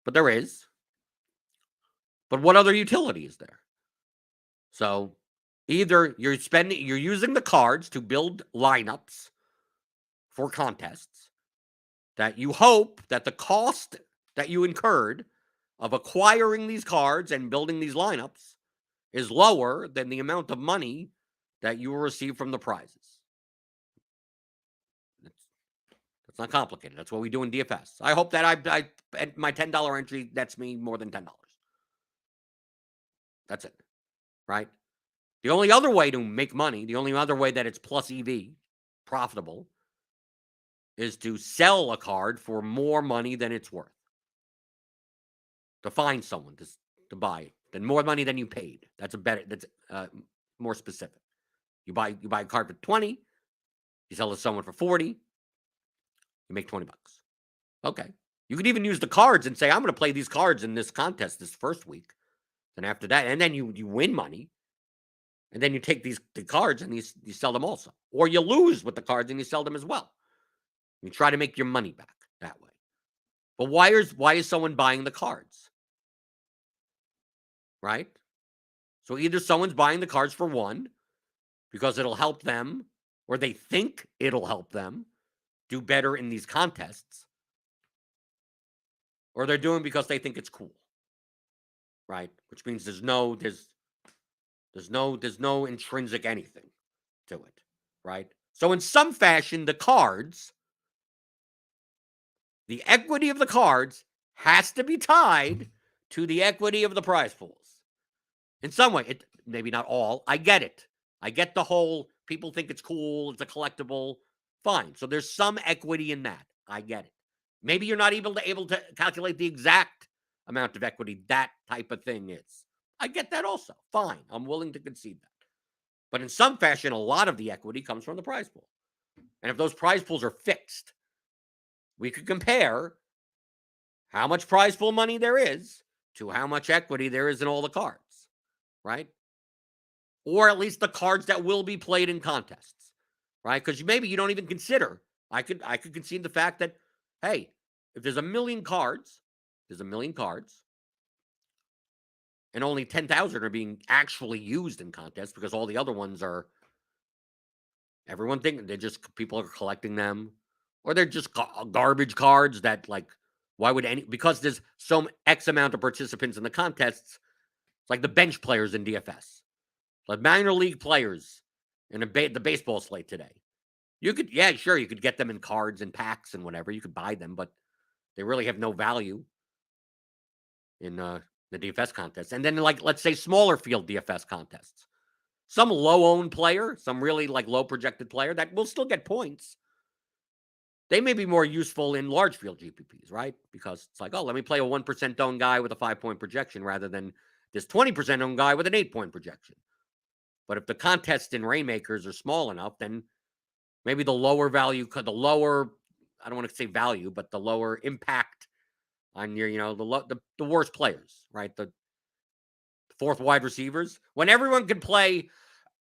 but there is. But what other utility is there? So either you're using the cards to build lineups for contests that you hope that the cost that you incurred of acquiring these cards and building these lineups is lower than the amount of money that you will receive from the prizes. It's not complicated. That's what we do in DFS. I hope that I my $10 entry nets me more than $10. That's it, right? The only other way to make money, the only other way that it's plus EV, profitable, is to sell a card for more money than it's worth. To find someone to buy it, then more money than you paid. That's more specific. You buy a card for 20, you sell to someone for 40, you make $20. Okay. You could even use the cards and say, I'm going to play these cards in this contest this first week. And after that, and then you win money. And then you take the cards and you sell them also. Or you lose with the cards and you sell them as well. You try to make your money back that way. But why is someone buying the cards? Right? So either someone's buying the cards for one, because it'll help them, or they think it'll help them do better in these contests, or they're doing because they think it's cool. Right? Which means there's no intrinsic anything to it. Right? So in some fashion, the equity of the cards has to be tied to the equity of the prize pools. In some way, maybe not all. I get it. I get the whole people think it's cool, it's a collectible. Fine. So there's some equity in that. I get it. Maybe you're not able to calculate the exact amount of equity that type of thing is. I get that also. Fine. I'm willing to concede that. But in some fashion, a lot of the equity comes from the prize pool. And if those prize pools are fixed, we could compare how much prize pool money there is to how much equity there is in all the cards, right? Or at least the cards that will be played in contests, right? Because maybe you don't even consider. I could concede the fact that, hey, if there's a million cards, and only 10,000 are being actually used in contests because all the other ones are, people are collecting them, or they're just garbage cards that, like, why would because there's some X amount of participants in the contests. It's like the bench players in DFS, like minor league players in the baseball slate today. You could, yeah, sure, you could get them in cards and packs and whatever. You could buy them, but they really have no value in the DFS contest. And then, like, let's say smaller field DFS contests. Some low-owned player, some really, like, low-projected player that will still get points. They may be more useful in large field GPPs, right? Because it's like, oh, let me play a 1% owned guy with a 5-point projection rather than this 20% owned guy with an 8-point projection. But if the contests in Rainmakers are small enough, then maybe the lower value, I don't want to say value, but the lower impact on your, the worst players, right? The fourth wide receivers. When everyone can play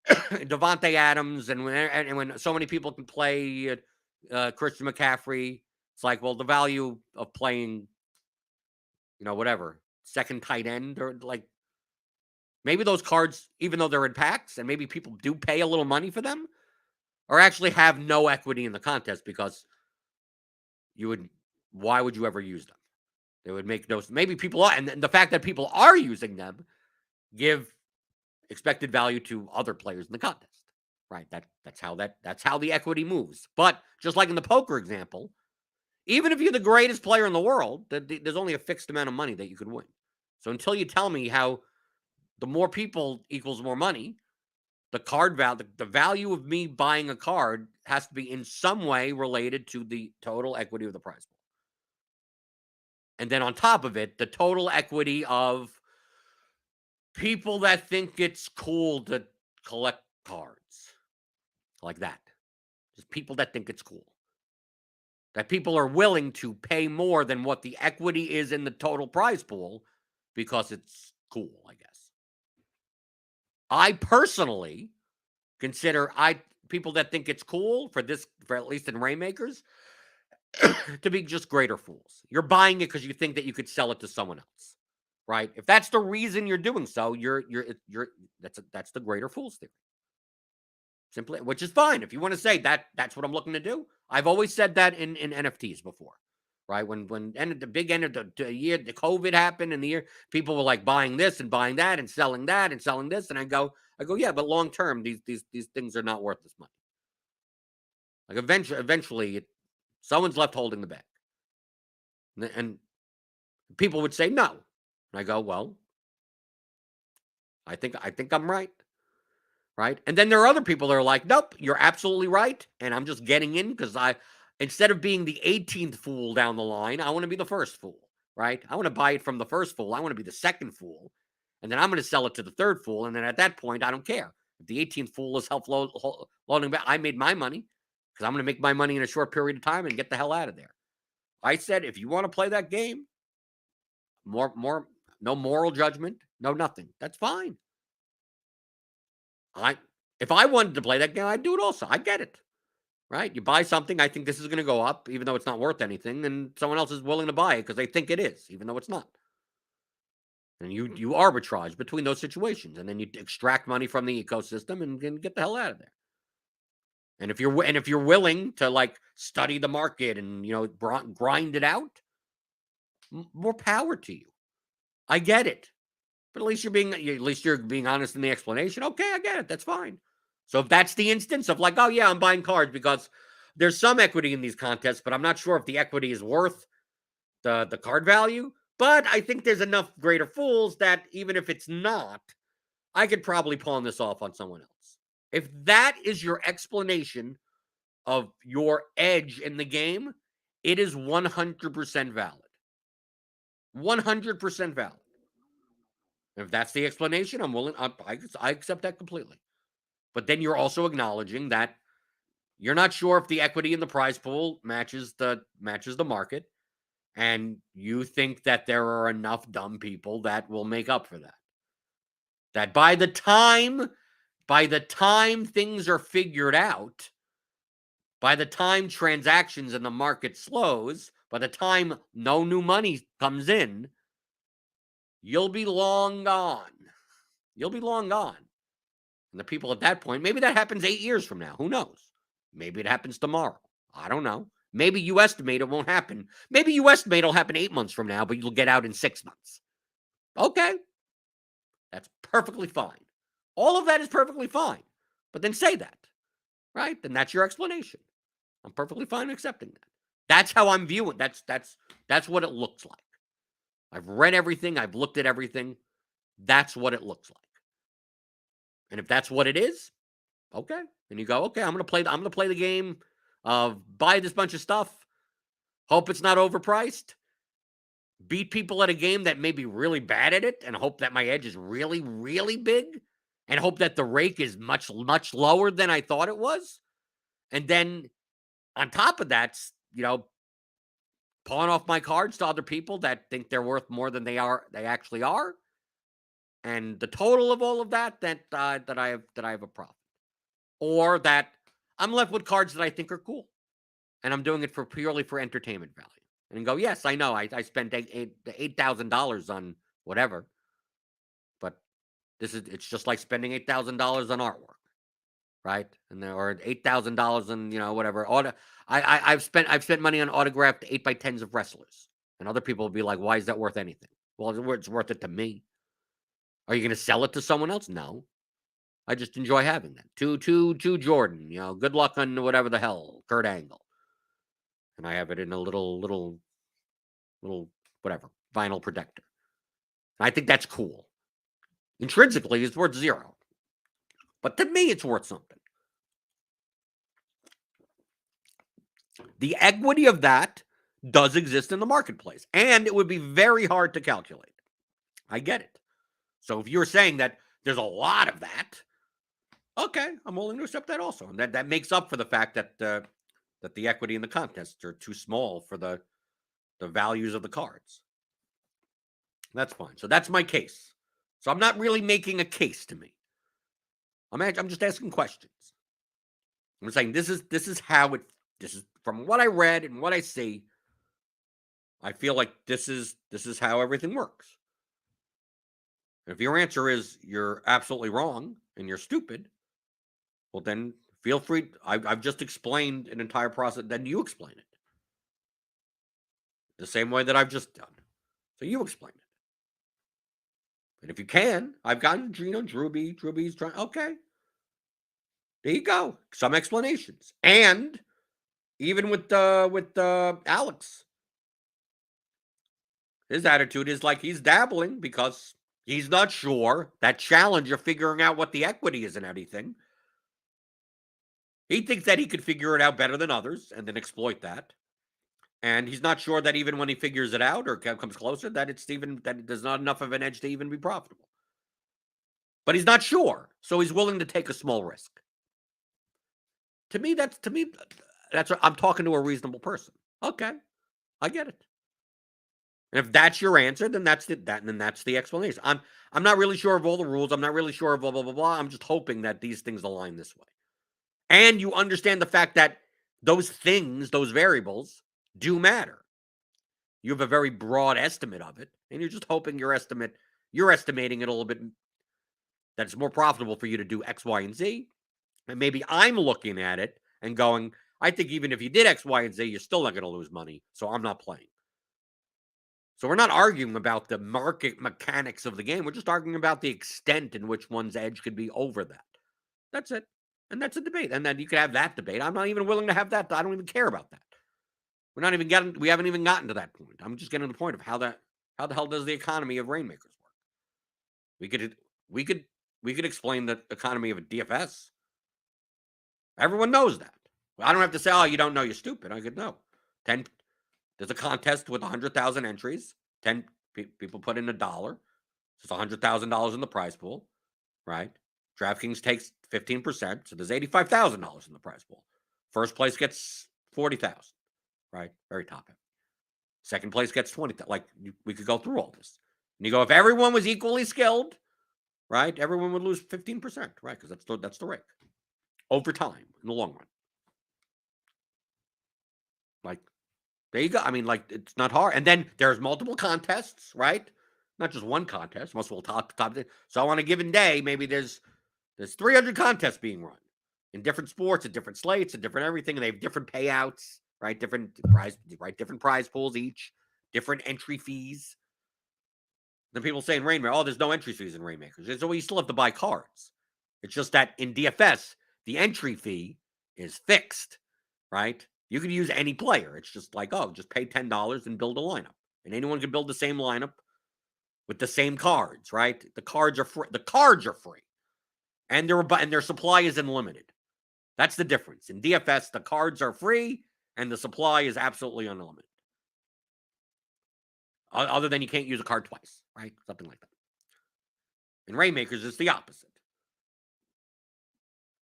Devontae Adams and when so many people can play Christian McCaffrey, it's like, well, the value of playing, whatever, second tight end, or like maybe those cards, even though they're in packs and maybe people do pay a little money for them, or actually have no equity in the contest because why would you ever use them? They would make those, maybe people are, and the fact that people are using them give expected value to other players in the contest, right? That's how the equity moves. But just like in the poker example, even if you're the greatest player in the world, there's only a fixed amount of money that you could win. So until you tell me how the more people equals more money, the card value, the value of me buying a card has to be in some way related to the total equity of the prize pool. And then on top of it, the total equity of people that think it's cool to collect cards like that. Just people that think it's cool. That people are willing to pay more than what the equity is in the total prize pool because it's cool, I guess. I personally consider people that think it's cool for at least in Rainmakers, to be just greater fools. You're buying it because you think that you could sell it to someone else, right? If that's the reason you're doing so, that's the greater fools theory. Simply, which is fine if you want to say that's what I'm looking to do. I've always said that in NFTs before, right? When the big end of the year, the COVID happened, and the year people were like buying this and buying that and selling this, and I go, yeah, but long term, these things are not worth this money. Like eventually, someone's left holding the bag, and people would say no, and I go, well, I think I'm right. Right. And then there are other people that are like, nope, you're absolutely right. And I'm just getting in because instead of being the 18th fool down the line, I want to be the first fool. Right. I want to buy it from the first fool. I want to be the second fool. And then I'm going to sell it to the third fool. And then at that point, I don't care. If the 18th fool is loading back, I made my money because I'm going to make my money in a short period of time and get the hell out of there. I said, if you want to play that game, no moral judgment, no nothing. That's fine. If I wanted to play that game, I'd do it also. I get it, right? You buy something, I think this is going to go up, even though it's not worth anything, and someone else is willing to buy it because they think it is, even though it's not. And you arbitrage between those situations, and then you extract money from the ecosystem and get the hell out of there. And if you're willing to like study the market and grind it out, more power to you. I get it. But at least you're being honest in the explanation. Okay, I get it. That's fine. So if that's the instance of like, oh yeah, I'm buying cards because there's some equity in these contests, but I'm not sure if the equity is worth the card value. But I think there's enough greater fools that even if it's not, I could probably pawn this off on someone else. If that is your explanation of your edge in the game, it is 100% valid. 100% valid. If that's the explanation, I'm willing. I accept that completely. But then you're also acknowledging that you're not sure if the equity in the prize pool matches the market, and you think that there are enough dumb people that will make up for that. That by the time things are figured out, by the time transactions in the market slows, by the time no new money comes in, you'll be long gone. You'll be long gone. And the people at that point, maybe that happens 8 years from now. Who knows? Maybe it happens tomorrow. I don't know. Maybe you estimate it won't happen. Maybe you estimate it'll happen 8 months from now, but you'll get out in 6 months. Okay. That's perfectly fine. All of that is perfectly fine. But then say that, right? Then that's your explanation. I'm perfectly fine accepting that. That's how I'm viewing. That's what it looks like. I've read everything. I've looked at everything. That's what it looks like. And if that's what it is, okay. And you go, okay, I'm gonna play the game of buy this bunch of stuff, hope it's not overpriced, beat people at a game that may be really bad at it, and hope that my edge is really, really big, and hope that the rake is much, much lower than I thought it was. And then on top of that, pawn off my cards to other people that think they're worth more than they actually are. And the total of all of that I have a profit. Or that I'm left with cards that I think are cool. And I'm doing it purely for entertainment value. And go, yes, I know, I spent $8,000 on whatever. But it's just like spending $8,000 on artwork. Right? Or $8,000 on, whatever. I've spent money on autographed 8x10s of wrestlers. And other people will be like, why is that worth anything? Well, it's worth it to me. Are you going to sell it to someone else? No. I just enjoy having that. To Jordan, good luck on whatever the hell, Kurt Angle. And I have it in a little whatever, vinyl protector. I think that's cool. Intrinsically, it's worth zero. But to me, it's worth something. The equity of that does exist in the marketplace. And it would be very hard to calculate. I get it. So if you're saying that there's a lot of that, okay, I'm willing to accept that also. And that makes up for the fact that the equity in the contests are too small for the values of the cards. That's fine. So that's my case. So I'm not really making a case to me. I'm just asking questions. I'm saying this is how it. This is from what I read and what I see. I feel like this is how everything works. If your answer is you're absolutely wrong and you're stupid, well then feel free. I've just explained an entire process. Then you explain it the same way that I've just done. So you explain it. And if you can, I've gotten Drewby's trying. Okay, there you go. Some explanations. And even with Alex, his attitude is like he's dabbling because he's not sure. That challenge of figuring out what the equity is and anything. He thinks that he could figure it out better than others and then exploit that. And he's not sure that even when he figures it out or comes closer, that there's not enough of an edge to even be profitable. But he's not sure, so he's willing to take a small risk. To me, that's what I'm talking to a reasonable person. Okay, I get it. And if that's your answer, then that's the explanation. I'm not really sure of all the rules. I'm not really sure of blah blah blah blah. I'm just hoping that these things align this way. And you understand the fact that those things, those variables, do matter. You have a very broad estimate of it, and you're just hoping you're estimating it a little bit, that it's more profitable for you to do X, Y, and Z. And maybe I'm looking at it and going, I think even if you did X, Y, and Z, you're still not going to lose money, so I'm not playing. So we're not arguing about the market mechanics of the game. We're just arguing about the extent in which one's edge could be over that. That's it. And that's a debate. And then you could have that debate. I'm not even willing to have that. I don't even care about that. We haven't even gotten to that point. I'm just getting to the point of how the hell does the economy of Rainmakers work? We could explain the economy of a DFS. Everyone knows that. I don't have to say, oh, you don't know, you're stupid. I could know. There's a contest with 100,000 entries. 10 people put in $1. So it's $100,000 in the prize pool, right? DraftKings takes 15%, so there's $85,000 in the prize pool. First place gets 40,000, right? Very top end. Second place gets 20,000. Like we could go through all this. And you go, if everyone was equally skilled, right? Everyone would lose 15%, right? Because that's the rate over time in the long run. Like, there you go. I mean, like, it's not hard. And then there's multiple contests, right? Not just one contest, multiple top. So on a given day, maybe there's 300 contests being run in different sports, at different slates, at different everything, and they have different payouts, right? Different prize pools each, different entry fees. Then people say in Rainmaker, oh, there's no entry fees in Rainmakers. So you still have to buy cards. It's just that in DFS, the entry fee is fixed, right? You can use any player. It's just like, oh, just pay $10 and build a lineup. And anyone can build the same lineup with the same cards, right? The cards are free. The cards are free. And their supply is unlimited. That's the difference. In DFS, the cards are free and the supply is absolutely unlimited. Other than you can't use a card twice, right? Something like that. In Rainmakers, it's the opposite.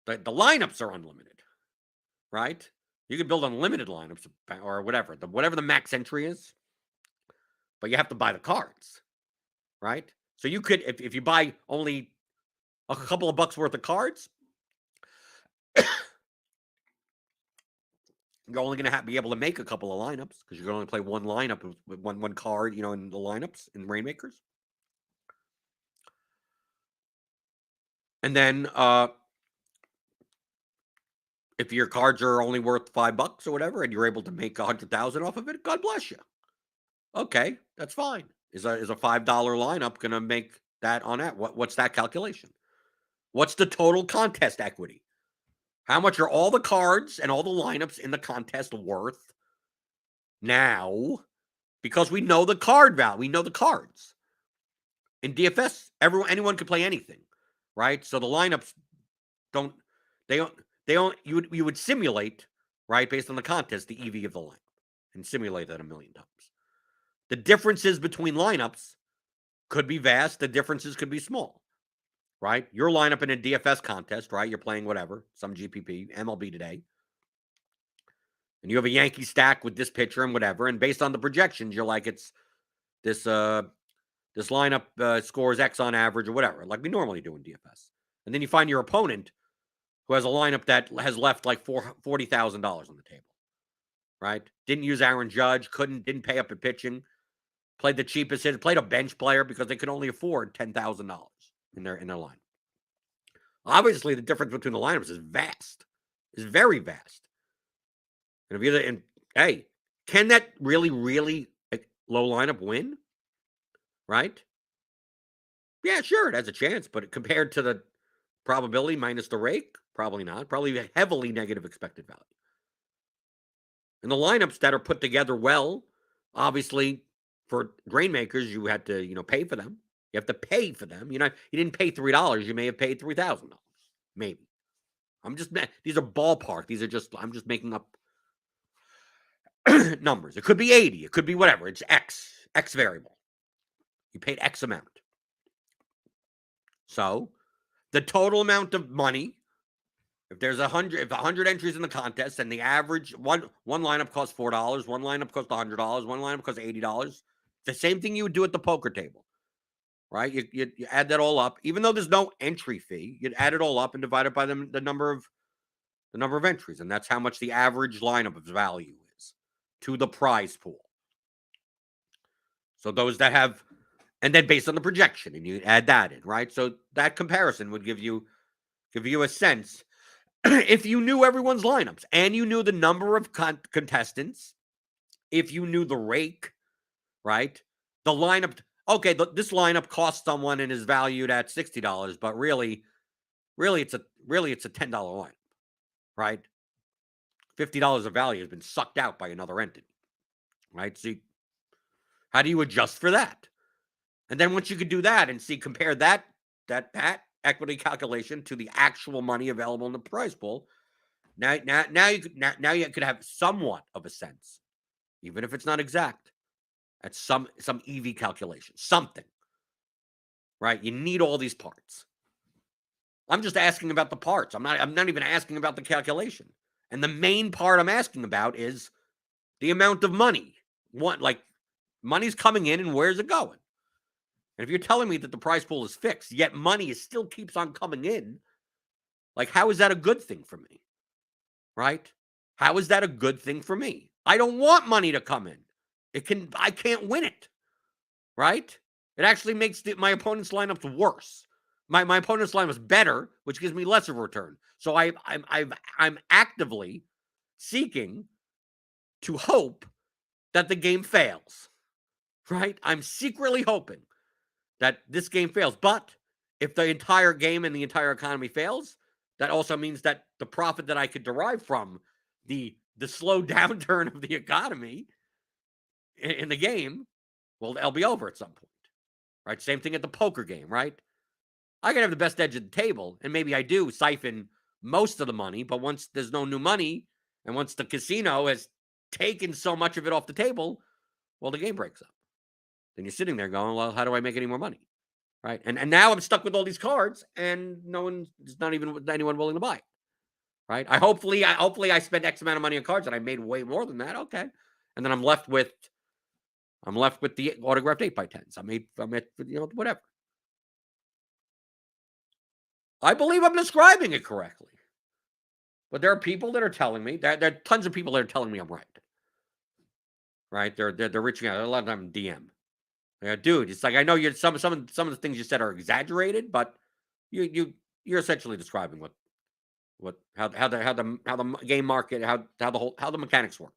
The lineups are unlimited, right? You can build unlimited lineups or whatever the max entry is, but you have to buy the cards, right? So you could, if you buy only a couple of bucks worth of cards, you're only going to be able to make a couple of lineups because you can only play one lineup with one card, in the lineups in Rainmakers. And then if your cards are only worth $5 or whatever, and you're able to make 100,000 off of it, God bless you. Okay, that's fine. Is a $5 lineup going to make that on that? What's that calculation? What's the total contest equity? How much are all the cards and all the lineups in the contest worth now? Because we know the card value. We know the cards. In DFS, anyone could play anything, right? So the lineups you would simulate, right, based on the contest, the EV of the lineup and simulate that a million times. The differences between lineups could be vast. The differences could be small, right? Your lineup in a DFS contest, right? You're playing whatever, some GPP, MLB today. And you have a Yankee stack with this pitcher and whatever. And based on the projections, you're like, it's this lineup scores X on average or whatever, like we normally do in DFS. And then you find your opponent who has a lineup that has left like $40,000 on the table, right? Didn't use Aaron Judge, didn't pay up at pitching, played the cheapest hitter, played a bench player because they could only afford $10,000 in their lineup. Obviously, the difference between the lineups is vast, is very vast. And hey, can that really, really low lineup win? Right? Yeah, sure, it has a chance, but compared to the probability minus the rake, probably not. Probably a heavily negative expected value. And the lineups that are put together well, obviously, for Rainmakers, you had to, pay for them. You have to pay for them. You didn't pay $3. You may have paid $3,000, maybe. These are ballpark. I'm just making up numbers. It could be 80. It could be whatever. It's X variable. You paid X amount. So the total amount of money, if there's 100 entries in the contest and the average one lineup costs $4, one lineup costs $100, one lineup costs $80, the same thing you would do at the poker table, right? You add that all up, even though there's no entry fee, you'd add it all up and divide it by the number of entries, and that's how much the average lineup of value is to the prize pool. So those that have, and then based on the projection, and you add that in, right? So that comparison would give you a sense if you knew everyone's lineups and you knew the number of contestants, if you knew the rake, right? The lineup, okay, this lineup costs someone and is valued at $60, but really it's a $10 lineup, right? $50 of value has been sucked out by another entity, right? So how do you adjust for that? And then once you could do that and compare that equity calculation to the actual money available in the prize pool, now you could have somewhat of a sense, even if it's not exact, at some EV calculation, something, right? You need all these parts. I'm just asking about the parts. I'm not even asking about the calculation. And the main part I'm asking about is the amount of money. Money's coming in and where's it going? And if you're telling me that the prize pool is fixed, yet money still keeps on coming in, like, how is that a good thing for me? Right? How is that a good thing for me? I don't want money to come in. I can't win it. Right? It actually makes my opponent's lineups worse. My opponent's lineup is better, which gives me less of a return. So I'm actively seeking to hope that the game fails, right? I'm secretly hoping that this game fails. But if the entire game and the entire economy fails, that also means that the profit that I could derive from the slow downturn of the economy in the game, well, it'll be over at some point, right? Same thing at the poker game, right? I can have the best edge of the table, and maybe I do siphon most of the money, but once there's no new money, and once the casino has taken so much of it off the table, well, the game breaks up. Then you're sitting there going, well, how do I make any more money? Right. And now I'm stuck with all these cards, and there's not even anyone willing to buy it. Right. Hopefully I spent X amount of money on cards and I made way more than that. Okay. And then I'm left with the autographed 8x10s. I'm at whatever. I believe I'm describing it correctly. But there are people that are telling me, there are tons of people that are telling me I'm right. Right? They're reaching out. A lot of them DM. Yeah, dude, it's like, I know you're some of the things you said are exaggerated, but you're essentially describing how the game market, how the mechanics work.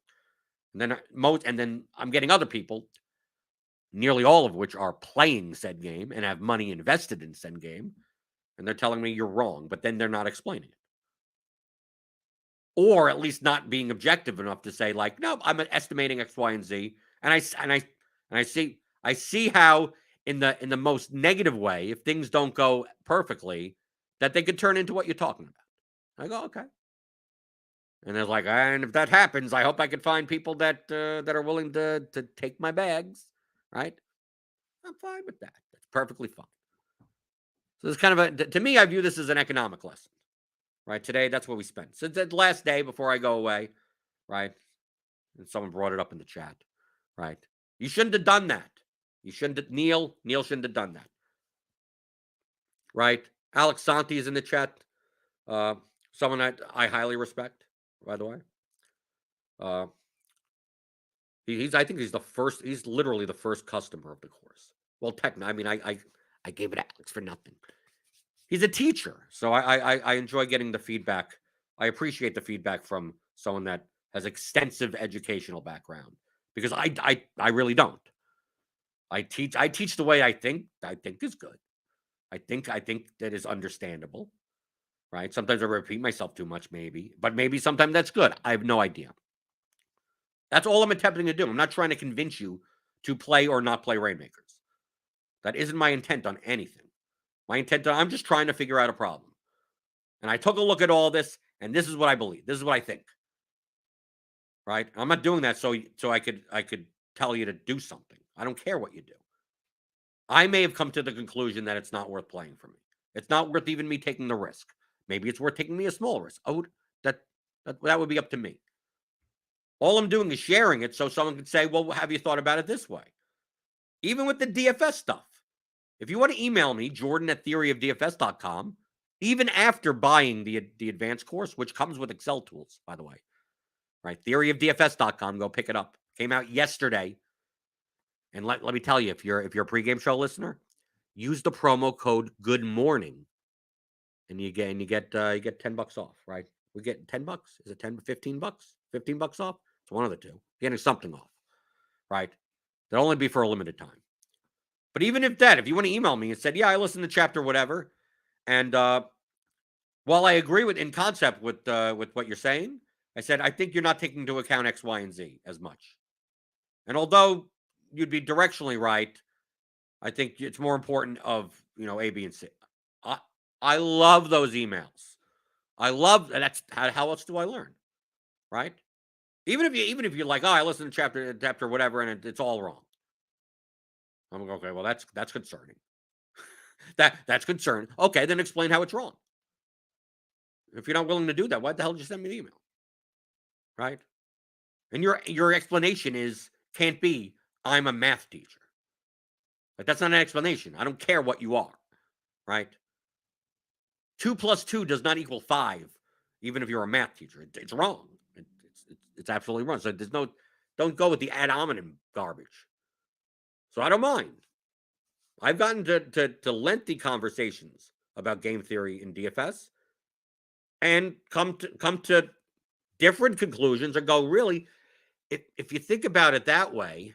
And then I'm getting other people, nearly all of which are playing said game and have money invested in said game, and they're telling me you're wrong, but then they're not explaining it. Or at least not being objective enough to say, like, no, I'm estimating X, Y, and Z. And I see how in the most negative way, if things don't go perfectly, that they could turn into what you're talking about. I go, okay. And they're like, and if that happens, I hope I can find people that are willing to take my bags, right? I'm fine with that. That's perfectly fine. So it's kind of to me, I view this as an economic lesson, right? Today, that's what we spent. So the last day before I go away, right? And someone brought it up in the chat, right? You shouldn't have done that. Neil shouldn't have done that, right? Alex Santi is in the chat. Someone that I highly respect, by the way. I think he's the first. He's literally the first customer of the course. Well, technically, I mean, I gave it Alex for nothing. He's a teacher, so I enjoy getting the feedback. I appreciate the feedback from someone that has extensive educational background, because I really don't. I teach the way I think is good. I think that is understandable, right? Sometimes I repeat myself too much, but maybe sometimes that's good. I have no idea. That's all I'm attempting to do. I'm not trying to convince you to play or not play Rainmakers. That isn't my intent on anything. I'm just trying to figure out a problem. And I took a look at all this, and this is what I believe. This is what I think. Right? I'm not doing that so I could tell you to do something. I don't care what you do. I may have come to the conclusion that it's not worth playing for me. It's not worth even me taking the risk. Maybe it's worth taking me a small risk. That would be up to me. All I'm doing is sharing it so someone could say, well, have you thought about it this way? Even with the DFS stuff. If you want to email me, jordan@theoryofdfs.com, even after buying the advanced course, which comes with Excel tools, by the way, right? Theoryofdfs.com, go pick it up. Came out yesterday. And let me tell you, if you're a pregame show listener, use the promo code Good Morning, and you get $10 off, right? We get $10. Is it 10, 15 bucks? 15 bucks off? It's one of the two. You're getting something off, right? That'll only be for a limited time. But even if you want to email me and said, yeah, I listened to chapter whatever, and while I agree in concept with what you're saying, I said, I think you're not taking into account X, Y, and Z as much. And although you'd be directionally right, I think it's more important of, A, B, and C. I love those emails. I love that's how else do I learn, right? Even if you're like, oh, I listened to chapter whatever, and it's all wrong. I'm like, okay, well, that's concerning. that's concerning. Okay, then explain how it's wrong. If you're not willing to do that, why the hell did you send me the email? Right? And your explanation can't be, I'm a math teacher. Like, that's not an explanation. I don't care what you are. Right? 2 + 2 does not equal 5, even if you're a math teacher. It's wrong. It's absolutely wrong. So don't go with the ad hominem garbage. So I don't mind. I've gotten to lengthy conversations about game theory in DFS and come to different conclusions and go, really, if you think about it that way,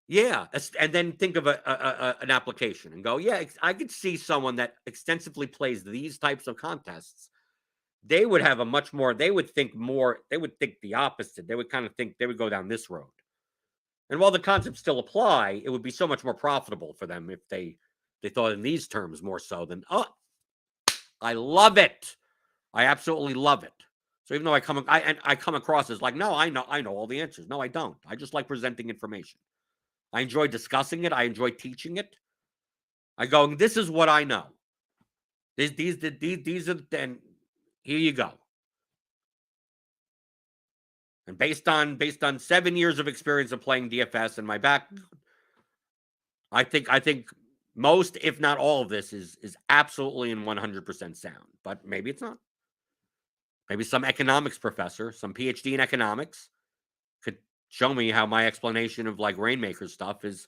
yeah, and then think of an application and go, yeah, I could see someone that extensively plays these types of contests. They would have a much more. They would think more. They would think the opposite. They would kind of think they would go down this road. And while the concepts still apply, it would be so much more profitable for them if they thought in these terms more so than, oh, I love it. I absolutely love it. So even though I come across as like, no, I know all the answers. No, I don't. I just like presenting information. I enjoy discussing it. I enjoy teaching it. I go, this is what I know. These are, then here you go. And based on 7 years of experience of playing DFS and my back, I think most, if not all of this is absolutely and 100% sound. But maybe it's not. Maybe some economics professor, some PhD in economics, could show me how my explanation of like Rainmakers stuff is.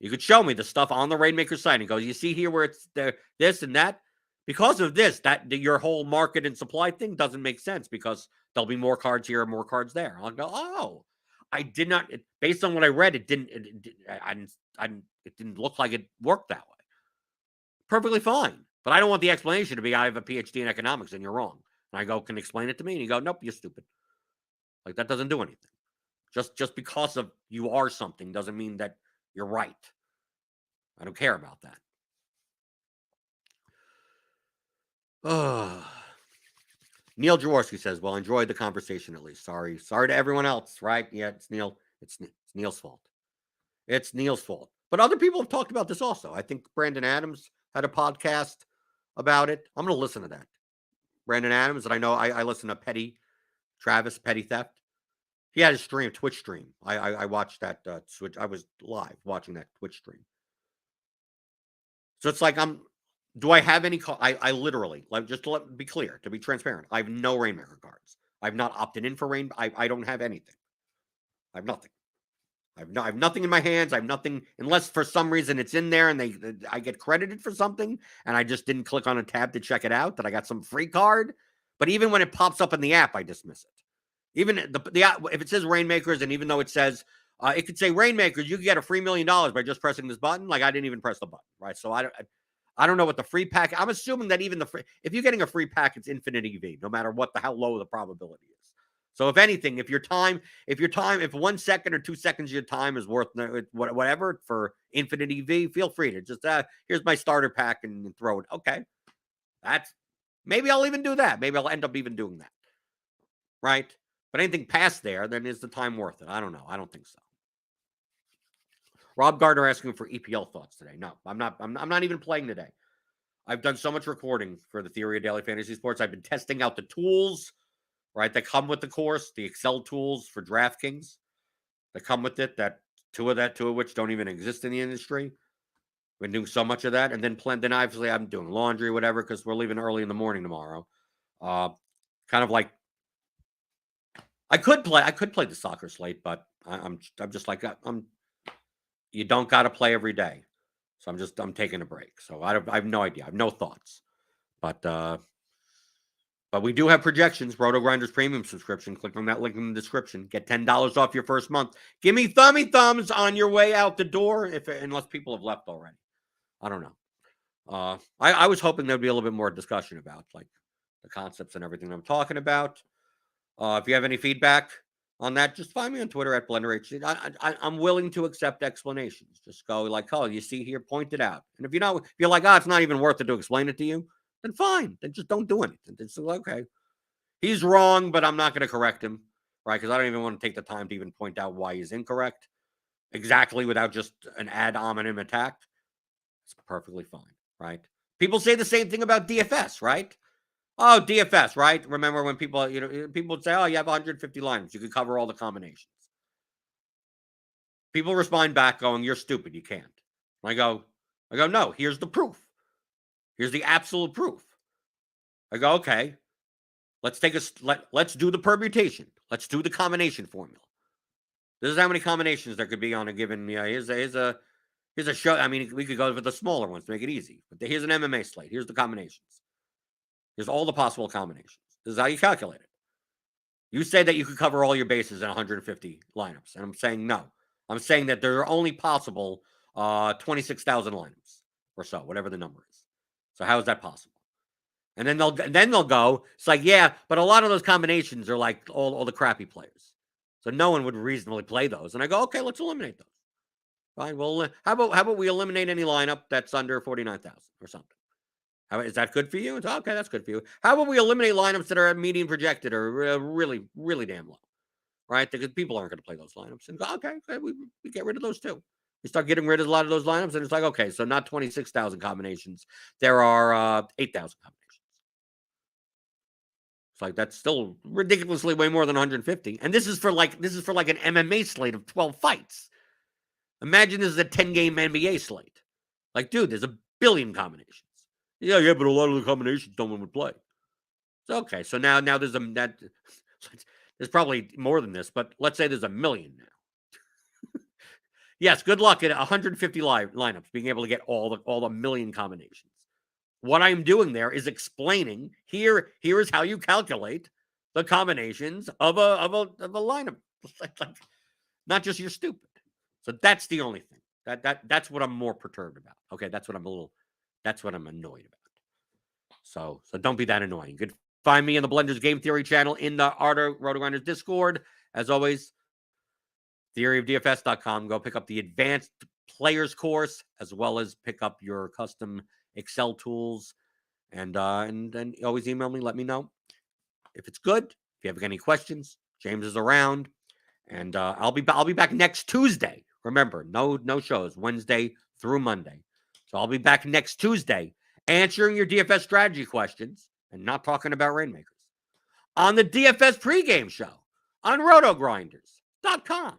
You could show me the stuff on the Rainmakers site and go, you see here where it's there, this and that. Because of this, that your whole market and supply thing doesn't make sense because there'll be more cards here and more cards there. I'll go, oh, I did not. Based on what I read, it didn't. It didn't look like it worked that way. Perfectly fine, but I don't want the explanation to be I have a PhD in economics and you're wrong. And I go, can you explain it to me? And you go, nope, you're stupid. Like that doesn't do anything. Just because of you are something doesn't mean that you're right. I don't care about that. Neil Jaworski says, well, enjoyed the conversation at least. Sorry to everyone else, right? Yeah, it's Neil. It's Neil's fault. It's Neil's fault. But other people have talked about this also. I think Brandon Adams had a podcast about it. I'm going to listen to that. Brandon Adams, and I know I listen to Travis Petty Theft. He had a Twitch stream. I watched that Switch. I was live watching that Twitch stream. So it's like do I have any? I literally, like, just to be clear, to be transparent, I have no Rainmaker cards. I've not opted in for Rain. I don't have anything. I have nothing. I have nothing in my hands. I have nothing unless for some reason it's in there and I get credited for something and I just didn't click on a tab to check it out that I got some free card. But even when it pops up in the app, I dismiss it. Even the if it says Rainmakers and even though it says it could say Rainmakers, you could get a free $1 million by just pressing this button. Like I didn't even press the button, right? So I don't know what the free pack. I'm assuming that even if you're getting a free pack, it's infinite EV, no matter how low the probability is. So if anything, if 1 second or 2 seconds of your time is worth whatever for infinite EV, feel free to just here's my starter pack and throw it. Okay, maybe I'll even do that. Maybe I'll end up even doing that, right? But anything past there, then is the time worth it? I don't know. I don't think so. Rob Gardner asking for EPL thoughts today. No, I'm not. I'm not even playing today. I've done so much recording for the Theory of Daily Fantasy Sports. I've been testing out the tools, right, that come with the course, the Excel tools for DraftKings that come with it, two of which don't even exist in the industry. Been doing so much of that. And then obviously I'm doing laundry, whatever, because we're leaving early in the morning tomorrow. Kind of like I could play the soccer slate, but I'm just like you don't got to play every day. So I'm taking a break. So I have no idea. I have no thoughts. But we do have projections. RotoGrinders premium subscription. Click on that link in the description. Get $10 off your first month. Give me thumbs on your way out the door, unless people have left already. I don't know. I was hoping there'd be a little bit more discussion about like the concepts and everything I'm talking about. If you have any feedback on that, just find me on Twitter at BlenderHC. I'm willing to accept explanations. Just go like, oh, you see here, point it out. And if you're like, oh, it's not even worth it to explain it to you, then fine. Then just don't do anything. It's okay. He's wrong, but I'm not going to correct him, right? Because I don't even want to take the time to even point out why he's incorrect exactly without just an ad hominem attack. It's perfectly fine, right? People say the same thing about DFS, right? Oh, DFS, right? Remember when people would say, oh, you have 150 lines. You can cover all the combinations. People respond back going, you're stupid. You can't. I go, no, here's the proof. Here's the absolute proof. I go, okay, let's do the permutation. Let's do the combination formula. This is how many combinations there could be on a given, here's a show. I mean, we could go with the smaller ones to make it easy. But here's an MMA slate. Here's the combinations. Here's all the possible combinations. This is how you calculate it. You say that you could cover all your bases in 150 lineups, and I'm saying no. I'm saying that there are only possible 26,000 lineups or so, whatever the number is. So how is that possible? And then they'll go. It's like, yeah, but a lot of those combinations are like all the crappy players, so no one would reasonably play those. And I go, okay, let's eliminate those. Fine. Well, how about we eliminate any lineup that's under 49,000 or something? Is that good for you? It's okay. That's good for you. How about we eliminate lineups that are at median projected or really, really damn low, right? Because people aren't going to play those lineups. And go, okay, we get rid of those too. We start getting rid of a lot of those lineups, and it's like, okay, so not 26,000 combinations. There are 8,000 combinations. It's like that's still ridiculously way more than 150. And this is for like an MMA slate of 12 fights. Imagine this is a 10-game NBA slate. Like, dude, there's a billion combinations. Yeah, but a lot of the combinations no one would play. So okay, so now there's there's probably more than this, but let's say there's a million now. Yes, good luck at 150 lineups being able to get all the million combinations. What I'm doing there is explaining here is how you calculate the combinations of a lineup. Not just you're stupid. So that's the only thing. That's what I'm more perturbed about. Okay, that's what I'm annoyed about. So don't be that annoying. You could find me in the Blenders Game Theory channel in the RotoGrinders Discord. As always, theoryofdfs.com. Go pick up the advanced players course as well as pick up your custom Excel tools. And always email me. Let me know if it's good. If you have any questions, James is around. And I'll be back next Tuesday. Remember, no shows Wednesday through Monday. So I'll be back next Tuesday answering your DFS strategy questions and not talking about Rainmakers on the DFS pregame show on RotoGrinders.com.